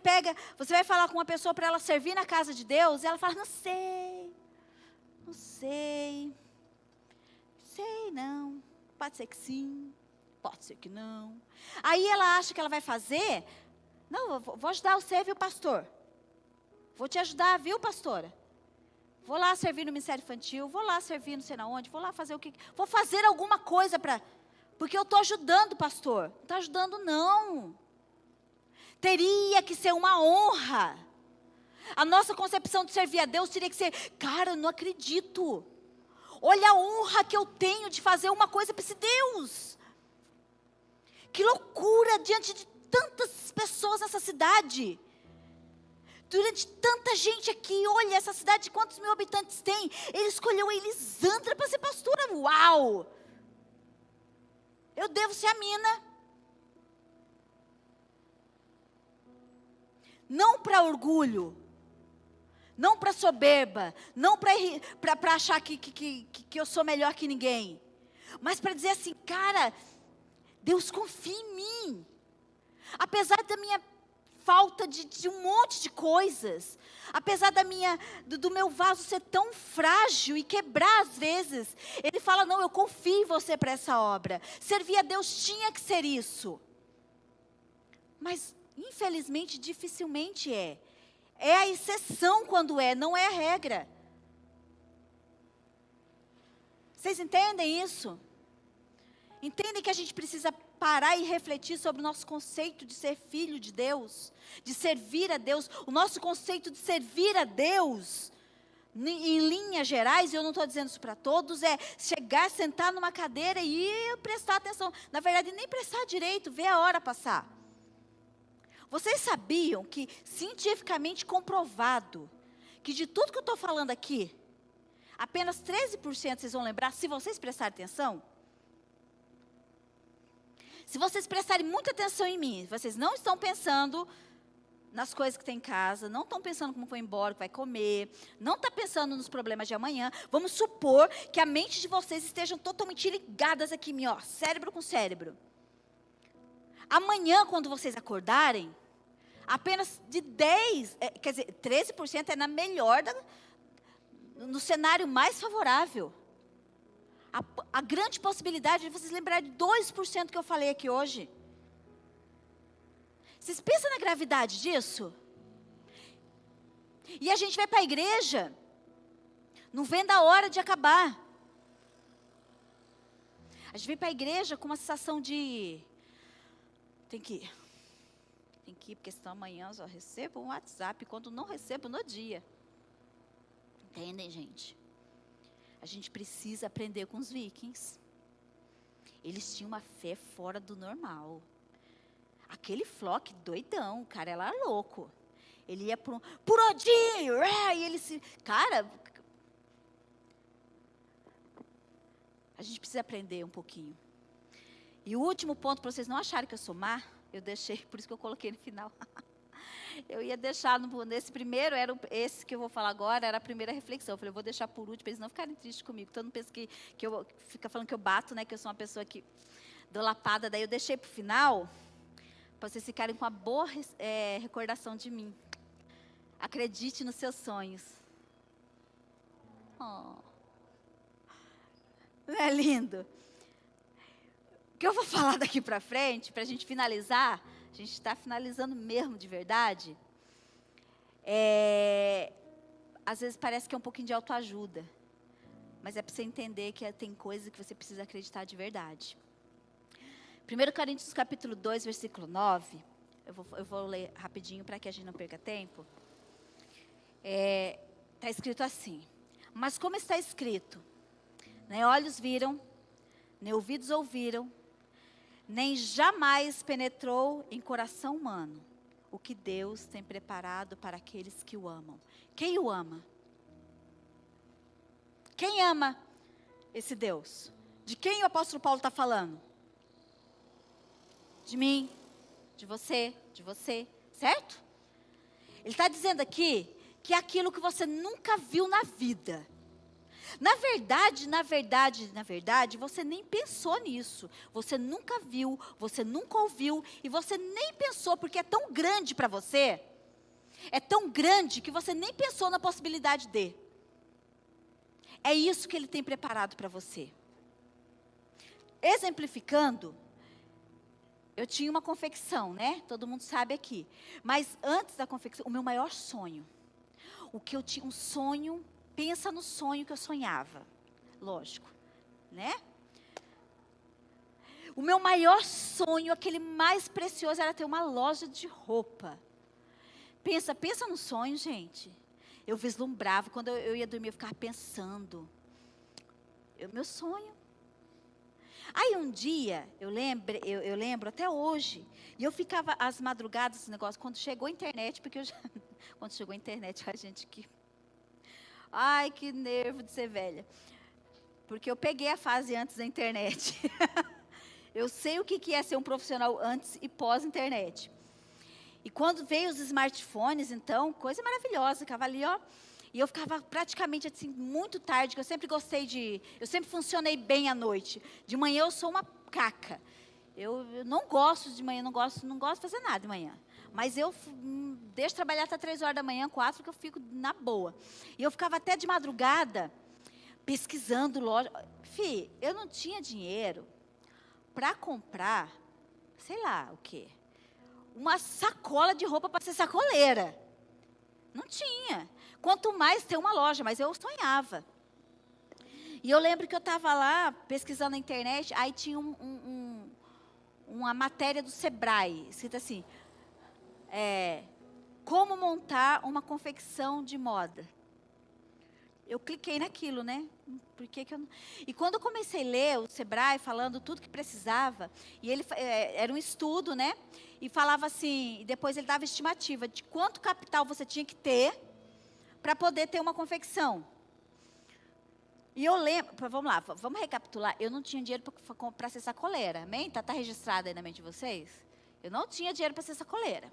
vai falar com uma pessoa para ela servir na casa de Deus, e ela fala, não sei não, pode ser que sim, pode ser que não. Aí ela acha que ela vai fazer... Não, eu vou ajudar você, viu, pastor? Vou te ajudar, viu, pastora? Vou lá servir no Ministério Infantil, vou lá servir não sei na onde, vou lá fazer o que... Vou fazer alguma coisa para... Porque eu estou ajudando, pastor. Não está ajudando, não. Teria que ser uma honra. A nossa concepção de servir a Deus teria que ser, cara, eu não acredito. Olha a honra que eu tenho de fazer uma coisa para esse Deus. Que loucura diante de tantas pessoas nessa cidade. Durante tanta gente aqui, olha, essa cidade, quantos mil habitantes tem? Ele escolheu a Elisandra para ser pastora. Uau! Eu devo ser a mina. Não para orgulho, não para soberba, não para achar que eu sou melhor que ninguém, mas para dizer assim, cara, Deus confia em mim. Apesar da minha falta de um monte de coisas, apesar do meu vaso ser tão frágil e quebrar às vezes, Ele fala, não, eu confio em você para essa obra. Servir a Deus tinha que ser isso. Mas, infelizmente, dificilmente é. É a exceção quando não é a regra. Vocês entendem isso? Entendem que a gente precisa parar e refletir sobre o nosso conceito de ser filho de Deus, de servir a Deus. O nosso conceito de servir a Deus, em linhas gerais, e eu não estou dizendo isso para todos, é chegar, sentar numa cadeira e prestar atenção. Na verdade, nem prestar direito, ver a hora passar. Vocês sabiam que, cientificamente comprovado, que de tudo que eu estou falando aqui, apenas 13% vocês vão lembrar, se vocês prestarem atenção? Se vocês prestarem muita atenção em mim, vocês não estão pensando nas coisas que tem em casa, não estão pensando como foi embora, que vai comer, não está pensando nos problemas de amanhã. Vamos supor que a mente de vocês estejam totalmente ligadas aqui em mim, cérebro com cérebro. Amanhã, quando vocês acordarem, apenas de 13% é na melhor, no cenário mais favorável. A grande possibilidade de vocês lembrarem de 2% que eu falei aqui hoje. Vocês pensam na gravidade disso? E a gente vai para a igreja, não vendo a hora de acabar. A gente vem para a igreja com uma sensação de, tem que ir, porque senão amanhã eu só recebo um WhatsApp, quando não recebo no dia. Entendem, gente? A gente precisa aprender com os vikings. Eles tinham uma fé fora do normal. Aquele Flock doidão, o cara era louco. Ele ia por Odin, e ele se... Cara, a gente precisa aprender um pouquinho. E o último ponto, para vocês não acharem que eu sou má, eu deixei, por isso que eu coloquei no final. Eu ia deixar nesse primeiro, esse que eu vou falar agora, era a primeira reflexão. Eu falei, eu vou deixar por último, para eles não ficarem tristes comigo. Todo mundo pensa que eu fica falando que eu bato, né? Que eu sou uma pessoa que dou lapada. Daí eu deixei para o final, para vocês ficarem com uma boa recordação de mim. Acredite nos seus sonhos. Oh. Não é lindo? O que eu vou falar daqui para frente, para a gente finalizar, a gente está finalizando mesmo de verdade, às vezes parece que é um pouquinho de autoajuda, mas é para você entender que tem coisas que você precisa acreditar de verdade. 1 Coríntios capítulo 2, versículo 9, eu vou ler rapidinho para que a gente não perca tempo. Está escrito assim: mas como está escrito, nem olhos viram, nem ouvidos ouviram, nem jamais penetrou em coração humano o que Deus tem preparado para aqueles que o amam. Quem o ama? Quem ama esse Deus? De quem o apóstolo Paulo está falando? De mim, de você, certo? Ele está dizendo aqui que é aquilo que você nunca viu na vida. Na verdade, você nem pensou nisso. Você nunca viu, você nunca ouviu e você nem pensou, porque é tão grande para você. É tão grande que você nem pensou na possibilidade de. É isso que ele tem preparado para você. Exemplificando, eu tinha uma confecção, né? Todo mundo sabe aqui. Mas antes da confecção, o meu maior sonho, o que eu tinha um sonho, pensa no sonho que eu sonhava. Lógico, né? O meu maior sonho, aquele mais precioso, era ter uma loja de roupa. Pensa no sonho, gente. Eu vislumbrava, quando eu ia dormir, eu ficava pensando. Meu sonho. Aí um dia, eu lembro até hoje, e eu ficava às madrugadas, esse negócio, quando chegou a internet, porque quando chegou a internet, a gente que... Ai, que nervo de ser velha. Porque eu peguei a fase antes da internet. Eu sei o que é ser um profissional antes e pós-internet. E quando veio os smartphones, então, coisa maravilhosa, ficava ali, ó. E eu ficava praticamente assim, muito tarde, que eu sempre eu sempre funcionei bem à noite. De manhã eu sou uma caca. Eu não gosto de manhã, não gosto de fazer nada de manhã. Mas eu deixo trabalhar até 3 horas da manhã, 4, que eu fico na boa. E eu ficava até de madrugada, pesquisando loja. Fih, eu não tinha dinheiro para comprar, sei lá o quê, uma sacola de roupa para ser sacoleira. Não tinha. Quanto mais ter uma loja, mas eu sonhava. E eu lembro que eu estava lá, pesquisando na internet, aí tinha uma matéria do Sebrae, escrita assim, como montar uma confecção de moda. Eu cliquei naquilo, né? E quando eu comecei a ler o Sebrae, falando tudo que precisava, e ele era um estudo, né? E falava assim, e depois ele dava estimativa de quanto capital você tinha que ter para poder ter uma confecção. E eu lembro, vamos lá, vamos recapitular. Eu não tinha dinheiro para ser sacoleira, amém? Tá registrado aí na mente de vocês? Eu não tinha dinheiro para ser sacoleira.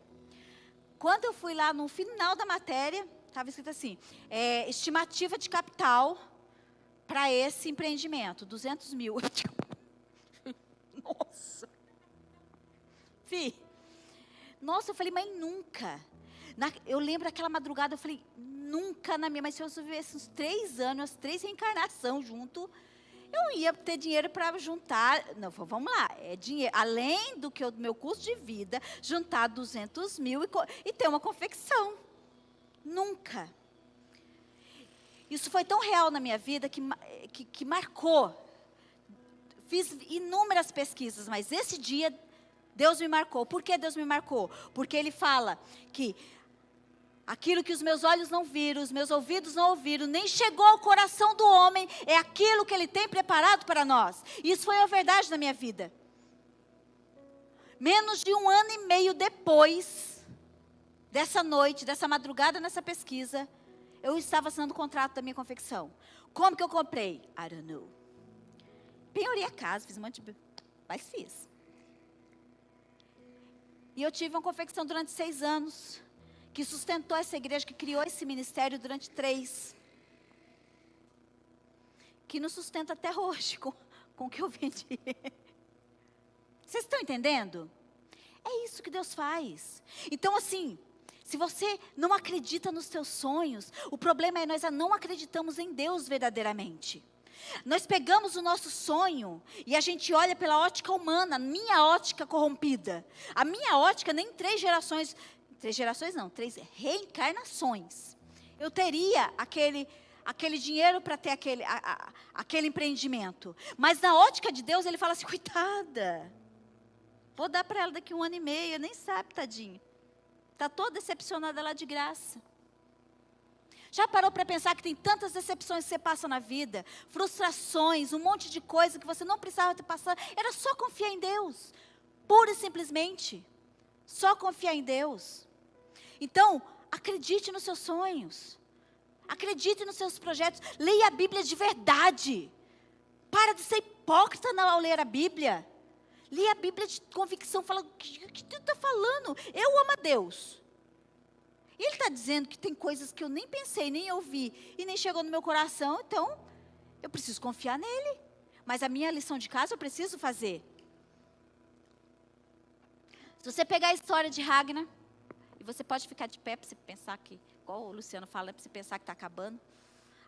Quando eu fui lá no final da matéria, estava escrito assim, estimativa de capital para esse empreendimento, 200 mil. Nossa. Nossa, eu falei, mas nunca. Eu lembro aquela madrugada, eu falei, nunca na minha, mas se eu vivesse uns 3 anos, as 3 reencarnações junto, Eu não ia ter dinheiro para juntar, não, vamos lá, é dinheiro, além do que o meu custo de vida, juntar 200 mil e ter uma confecção. Nunca. Isso foi tão real na minha vida que marcou. Fiz inúmeras pesquisas, mas esse dia Deus me marcou. Por que Deus me marcou? Porque Ele fala que aquilo que os meus olhos não viram, os meus ouvidos não ouviram, nem chegou ao coração do homem, é aquilo que Ele tem preparado para nós. E isso foi a verdade na minha vida. Menos de 1 ano e meio depois dessa noite, dessa madrugada nessa pesquisa, eu estava assinando o contrato da minha confecção. Como que eu comprei? I don't know. Penhorei a casa, fiz um monte de... Mas fiz. E eu tive uma confecção durante 6 anos, que sustentou essa igreja, que criou esse ministério durante 3. Que nos sustenta até hoje, com o que eu vendi. Vocês estão entendendo? É isso que Deus faz. Então assim, se você não acredita nos seus sonhos, o problema é nós não acreditamos em Deus verdadeiramente. Nós pegamos o nosso sonho e a gente olha pela ótica humana, minha ótica corrompida. A minha ótica nem 3 gerações, 3 gerações não, 3 reencarnações. Eu teria aquele dinheiro para ter aquele empreendimento. Mas na ótica de Deus, Ele fala assim, coitada, vou dar para ela daqui 1 ano e meio, nem sabe, tadinho. Está toda decepcionada lá de graça. Já parou para pensar que tem tantas decepções que você passa na vida, frustrações, um monte de coisa que você não precisava ter passado, era só confiar em Deus, pura e simplesmente, só confiar em Deus. Então, acredite nos seus sonhos, acredite nos seus projetos, leia a Bíblia de verdade, para de ser hipócrita ao ler a Bíblia, leia a Bíblia de convicção, fala, o que tu está falando? Eu amo a Deus. E Ele está dizendo que tem coisas que eu nem pensei, nem ouvi, e nem chegou no meu coração, então, eu preciso confiar nele. Mas a minha lição de casa eu preciso fazer. Se você pegar a história de Ragnar, e você pode ficar de pé para você pensar que, igual o Luciano fala, para você pensar que está acabando.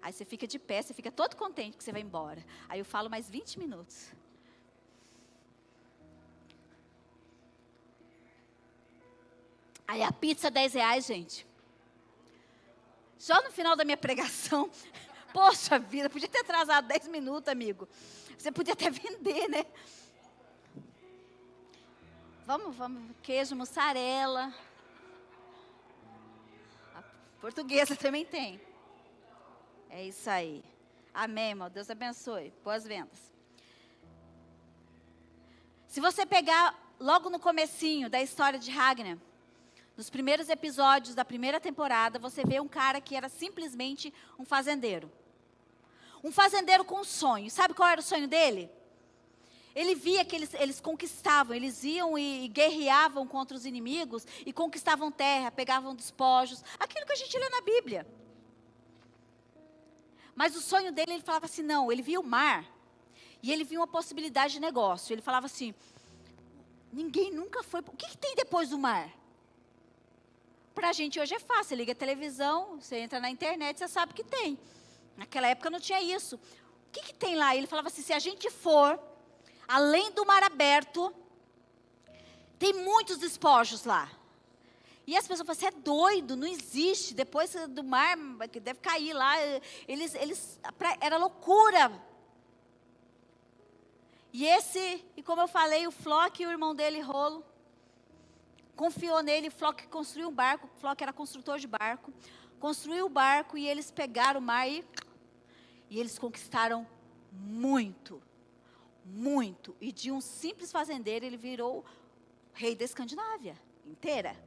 Aí você fica de pé, você fica todo contente que você vai embora. Aí eu falo mais 20 minutos. Aí a pizza R$10, gente. Só no final da minha pregação. Poxa vida, podia ter atrasado 10 minutos, amigo. Você podia até vender, né? Vamos. Queijo, mussarela. A portuguesa também tem. É isso aí. Amém, irmão. Deus abençoe. Boas vendas. Se você pegar logo no comecinho da história de Ragnar, nos primeiros episódios da primeira temporada, você vê um cara que era simplesmente um fazendeiro. Um fazendeiro com um sonho. Sabe qual era o sonho dele? Ele via que eles conquistavam, eles iam e guerreavam contra os inimigos e conquistavam terra, pegavam despojos. Aquilo que a gente lê na Bíblia. Mas o sonho dele, ele falava assim, não, ele via o mar e ele via uma possibilidade de negócio. Ele falava assim, ninguém nunca foi... O que tem depois do mar? Para a gente hoje é fácil, você liga a televisão, você entra na internet, você sabe que tem. Naquela época não tinha isso. O que tem lá? Ele falava assim, se a gente for, além do mar aberto, tem muitos despojos lá. E as pessoas falam, você é doido, não existe. Depois do mar, que deve cair lá, era loucura. E como eu falei, o Flock e o irmão dele, Rolo, confiou nele, Flock construiu um barco, Flock era construtor de barco, construiu o barco e eles pegaram o mar e eles conquistaram muito, muito. E de um simples fazendeiro, ele virou rei da Escandinávia inteira.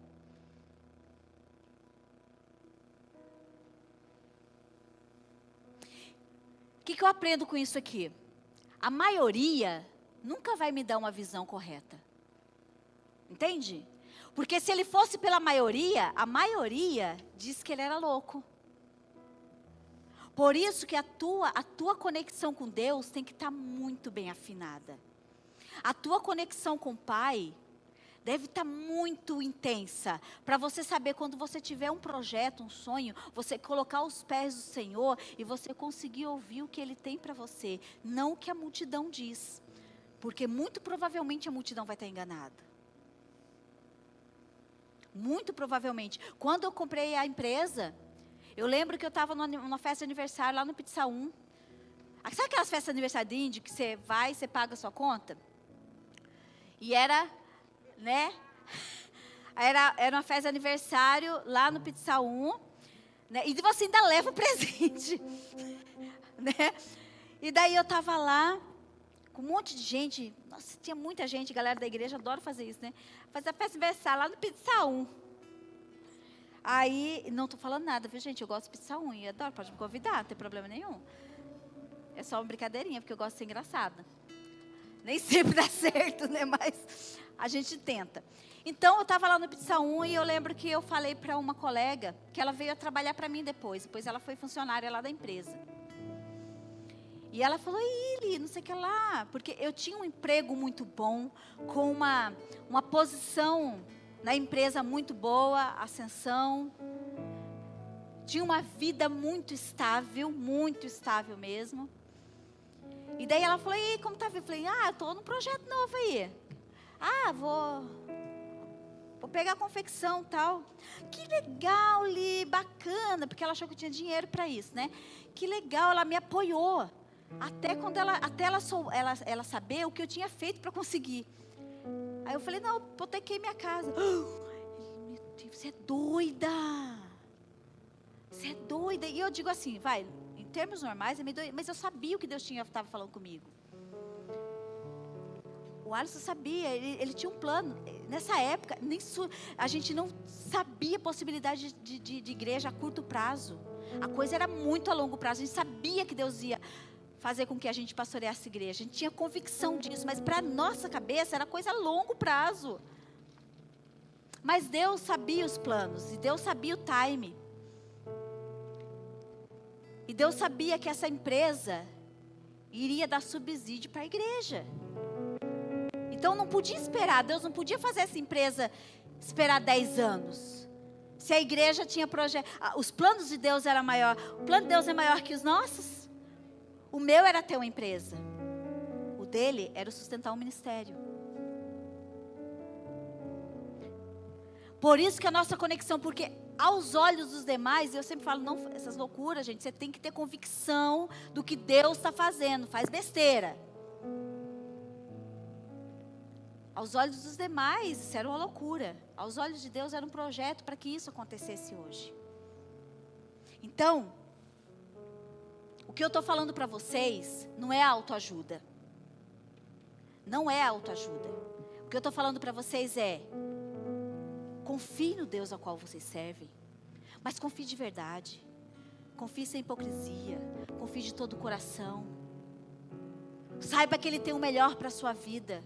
O que eu aprendo com isso aqui? A maioria nunca vai me dar uma visão correta. Entende? Porque se ele fosse pela maioria, a maioria diz que ele era louco. Por isso que a tua conexão com Deus tem que estar muito bem afinada. A tua conexão com o Pai Deve estar muito intensa, para você saber quando você tiver um projeto, um sonho, você colocar os pés do Senhor e você conseguir ouvir o que Ele tem para você, não o que a multidão diz, porque muito provavelmente a multidão vai estar enganada. Muito provavelmente. Quando eu comprei a empresa, eu lembro que eu estava numa festa de aniversário lá no Pizza 1. Sabe aquelas festas de aniversário de índio que você vai e você paga a sua conta? E era, né? Era uma festa de aniversário lá no Pizza 1, né? E você ainda leva o presente, né? E daí eu estava lá, com um monte de gente. Nossa, tinha muita gente, galera da igreja adora fazer isso, né? Fazer a festa de aniversário lá no Pizza 1. Aí, não estou falando nada, viu, gente? Eu gosto de Pizza 1 e adoro, pode me convidar, não tem problema nenhum. É só uma brincadeirinha, porque eu gosto de ser engraçada. Nem sempre dá certo, né? Mas a gente tenta. Então, eu estava lá no Pizza 1 e eu lembro que eu falei para uma colega que ela veio a trabalhar para mim depois. Depois ela foi funcionária lá da empresa. E ela falou, Ili, não sei o que lá. Porque eu tinha um emprego muito bom, com uma posição na empresa muito boa, ascensão. Tinha uma vida muito estável mesmo. E daí ela falou, e como tá vendo? Eu falei, eu tô num projeto novo aí. Vou pegar a confecção e tal. Que legal, Li, bacana. Porque ela achou que eu tinha dinheiro para isso, né? Que legal, ela me apoiou. Até ela saber o que eu tinha feito para conseguir. Aí eu falei, não, eu hipotequei minha casa. Meu Deus, você é doida. Você é doida. E eu digo assim, vai, em termos normais, é meio doida, mas eu sabia o que Deus estava falando comigo. O Alisson sabia, ele tinha um plano. Nessa época, a gente não sabia a possibilidade de igreja a curto prazo. A coisa era muito a longo prazo. A gente sabia que Deus ia fazer com que a gente pastoreasse a igreja. A gente tinha convicção disso, mas para a nossa cabeça era coisa a longo prazo. Mas Deus sabia os planos, e Deus sabia o time. E Deus sabia que essa empresa iria dar subsídio para a igreja. Então não podia esperar, Deus não podia fazer essa empresa esperar 10 anos. Se a igreja tinha projeto, os planos de Deus eram maior, o plano de Deus é maior que os nossos. O meu era ter uma empresa. O dele era sustentar um ministério. Por isso que a nossa conexão, porque aos olhos dos demais, eu sempre falo, não, essas loucuras, gente, você tem que ter convicção do que Deus está fazendo, faz besteira. Aos olhos dos demais, isso era uma loucura. Aos olhos de Deus era um projeto para que isso acontecesse hoje. Então, o que eu estou falando para vocês não é autoajuda. Não é autoajuda. O que eu estou falando para vocês é: confie no Deus ao qual vocês servem. Mas confie de verdade. Confie sem hipocrisia. Confie de todo o coração. Saiba que Ele tem o melhor para a sua vida.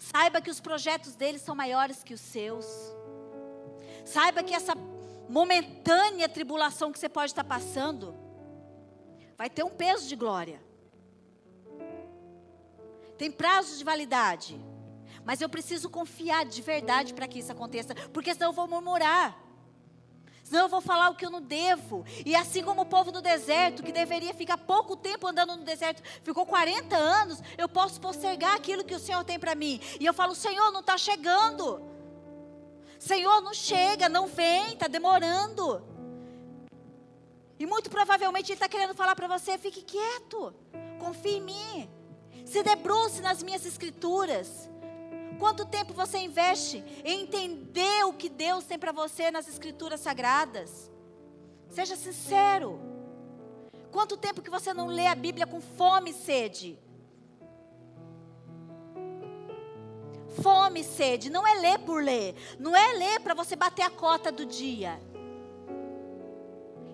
Saiba que os projetos dele são maiores que os seus. Saiba que essa momentânea tribulação que você pode estar passando vai ter um peso de glória. Tem prazo de validade. Mas eu preciso confiar de verdade para que isso aconteça. Porque senão eu vou murmurar. Senão eu vou falar o que eu não devo. E assim como o povo no deserto, que deveria ficar pouco tempo andando no deserto, ficou 40 anos, eu posso postergar aquilo que o Senhor tem para mim. E eu falo, Senhor, não está chegando. Senhor, não chega, não vem, está demorando. E muito provavelmente Ele está querendo falar para você, fique quieto, confie em mim. Se debruce nas minhas escrituras. Quanto tempo você investe em entender o que Deus tem para você nas escrituras sagradas? Seja sincero. Quanto tempo que você não lê a Bíblia com fome e sede? Fome e sede, não é ler por ler. Não é ler para você bater a cota do dia.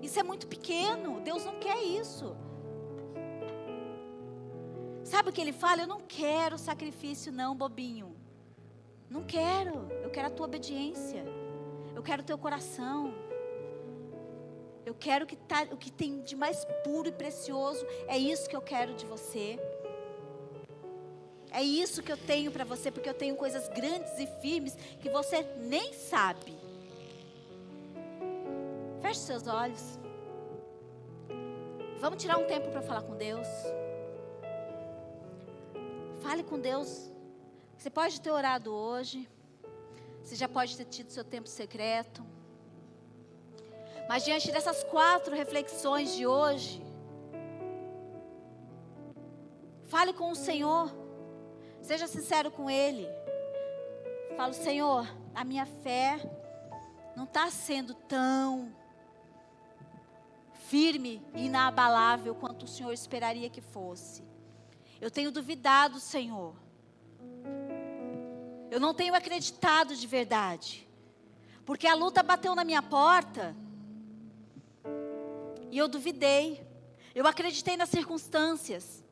Isso é muito pequeno, Deus não quer isso. Sabe o que Ele fala? Eu não quero sacrifício não, bobinho. Não quero, eu quero a tua obediência. Eu quero o teu coração. Eu quero o que tem de mais puro e precioso. É isso que eu quero de você. É isso que eu tenho para você, porque eu tenho coisas grandes e firmes que você nem sabe. Feche seus olhos. Vamos tirar um tempo para falar com Deus. Fale com Deus. Você pode ter orado hoje. Você já pode ter tido seu tempo secreto. Mas diante dessas 4 reflexões de hoje, fale com o Senhor. Seja sincero com Ele. Fala: Senhor, a minha fé não está sendo tão firme e inabalável quanto o Senhor esperaria que fosse. Eu tenho duvidado, Senhor. Eu não tenho acreditado de verdade. Porque a luta bateu na minha porta e eu duvidei. Eu acreditei nas circunstâncias.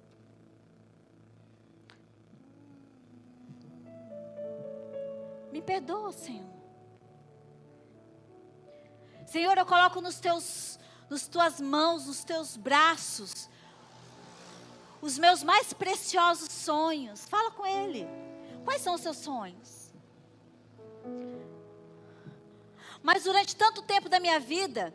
Me perdoa, Senhor. Senhor, eu coloco nas tuas mãos, nos teus braços, os meus mais preciosos sonhos. Fala com Ele. Quais são os seus sonhos? Mas durante tanto tempo da minha vida,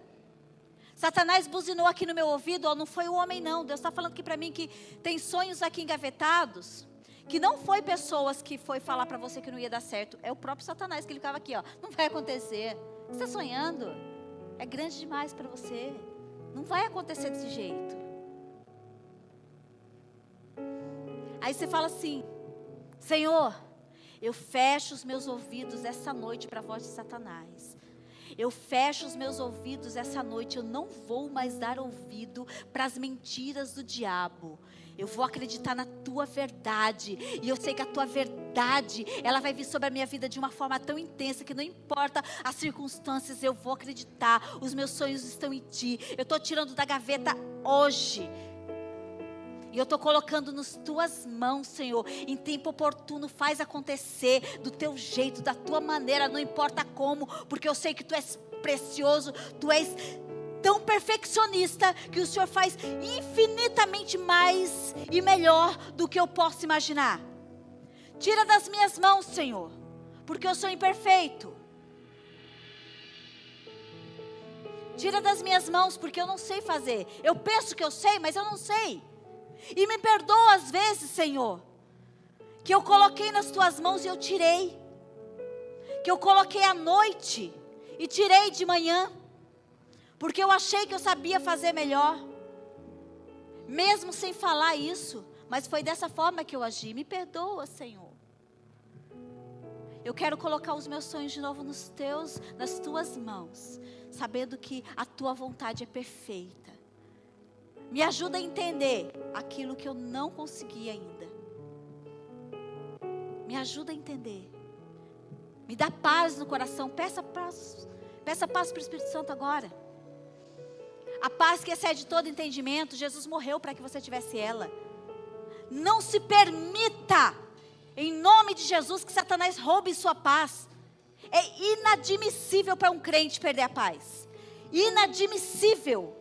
Satanás buzinou aqui no meu ouvido. Não foi o homem não. Deus está falando aqui para mim que tem sonhos aqui engavetados, que não foi pessoas que foi falar para você que não ia dar certo. É o próprio Satanás que ele ficava aqui, ó. Não vai acontecer. Você está sonhando? É grande demais para você. Não vai acontecer desse jeito. Aí você fala assim: Senhor, eu fecho os meus ouvidos essa noite para a voz de Satanás. Eu fecho os meus ouvidos essa noite. Eu não vou mais dar ouvido para as mentiras do diabo. Eu vou acreditar na tua verdade. E eu sei que a tua verdade, ela vai vir sobre a minha vida de uma forma tão intensa que não importa as circunstâncias, eu vou acreditar. Os meus sonhos estão em ti. Eu estou tirando da gaveta hoje. E eu estou colocando nas tuas mãos, Senhor. Em tempo oportuno, faz acontecer do teu jeito, da tua maneira, não importa como, porque eu sei que tu és precioso, tu és tão perfeccionista que o Senhor faz infinitamente mais e melhor do que eu posso imaginar. Tira das minhas mãos, Senhor, porque eu sou imperfeito. Tira das minhas mãos, porque eu não sei fazer. Eu penso que eu sei, mas eu não sei. E me perdoa às vezes, Senhor, que eu coloquei nas tuas mãos e eu tirei. Que eu coloquei à noite e tirei de manhã. Porque eu achei que eu sabia fazer melhor. Mesmo sem falar isso. Mas foi dessa forma que eu agi. Me perdoa, Senhor. Eu quero colocar os meus sonhos de novo nas tuas mãos. Sabendo que a tua vontade é perfeita. Me ajuda a entender aquilo que eu não consegui ainda. Me ajuda a entender. Me dá paz no coração. Peça paz para o Espírito Santo agora. A paz que excede todo entendimento. Jesus morreu para que você tivesse ela. Não se permita, em nome de Jesus, que Satanás roube sua paz. É inadmissível para um crente perder a paz. Inadmissível.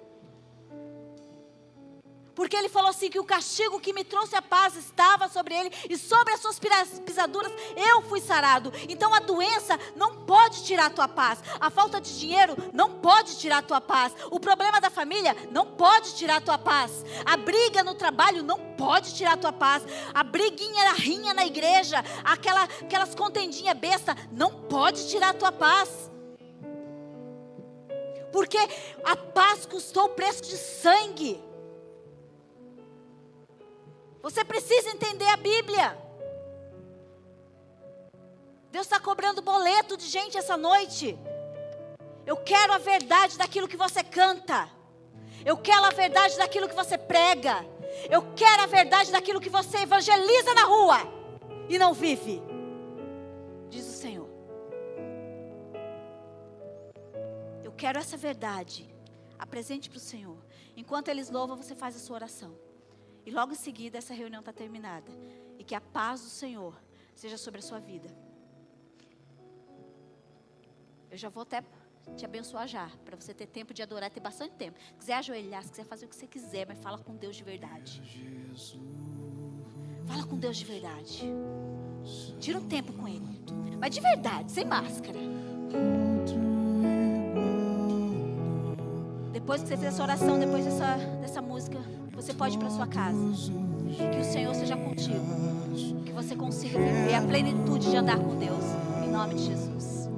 Porque ele falou assim, que o castigo que me trouxe a paz estava sobre ele, e sobre as suas pisaduras eu fui sarado. Então a doença não pode tirar a tua paz. A falta de dinheiro não pode tirar a tua paz. O problema da família não pode tirar a tua paz. A briga no trabalho não pode tirar a tua paz. A briguinha, a rinha na igreja, aquelas contendinhas besta, não pode tirar a tua paz. Porque a paz custou o preço de sangue. Você precisa entender a Bíblia. Deus está cobrando boleto de gente essa noite. Eu quero a verdade daquilo que você canta. Eu quero a verdade daquilo que você prega. Eu quero a verdade daquilo que você evangeliza na rua e não vive. Diz o Senhor. Eu quero essa verdade. Apresente para o Senhor. Enquanto eles louvam, você faz a sua oração. E logo em seguida essa reunião está terminada. E que a paz do Senhor seja sobre a sua vida. Eu já vou até te abençoar já. Para você ter tempo de adorar, ter bastante tempo. Se quiser ajoelhar, se quiser fazer o que você quiser, mas fala com Deus de verdade. Fala com Deus de verdade. Tira um tempo com Ele. Mas de verdade, sem máscara. Depois que você fez essa oração, depois dessa música, você pode ir para sua casa. Que o Senhor seja contigo. Que você consiga viver a plenitude de andar com Deus. Em nome de Jesus.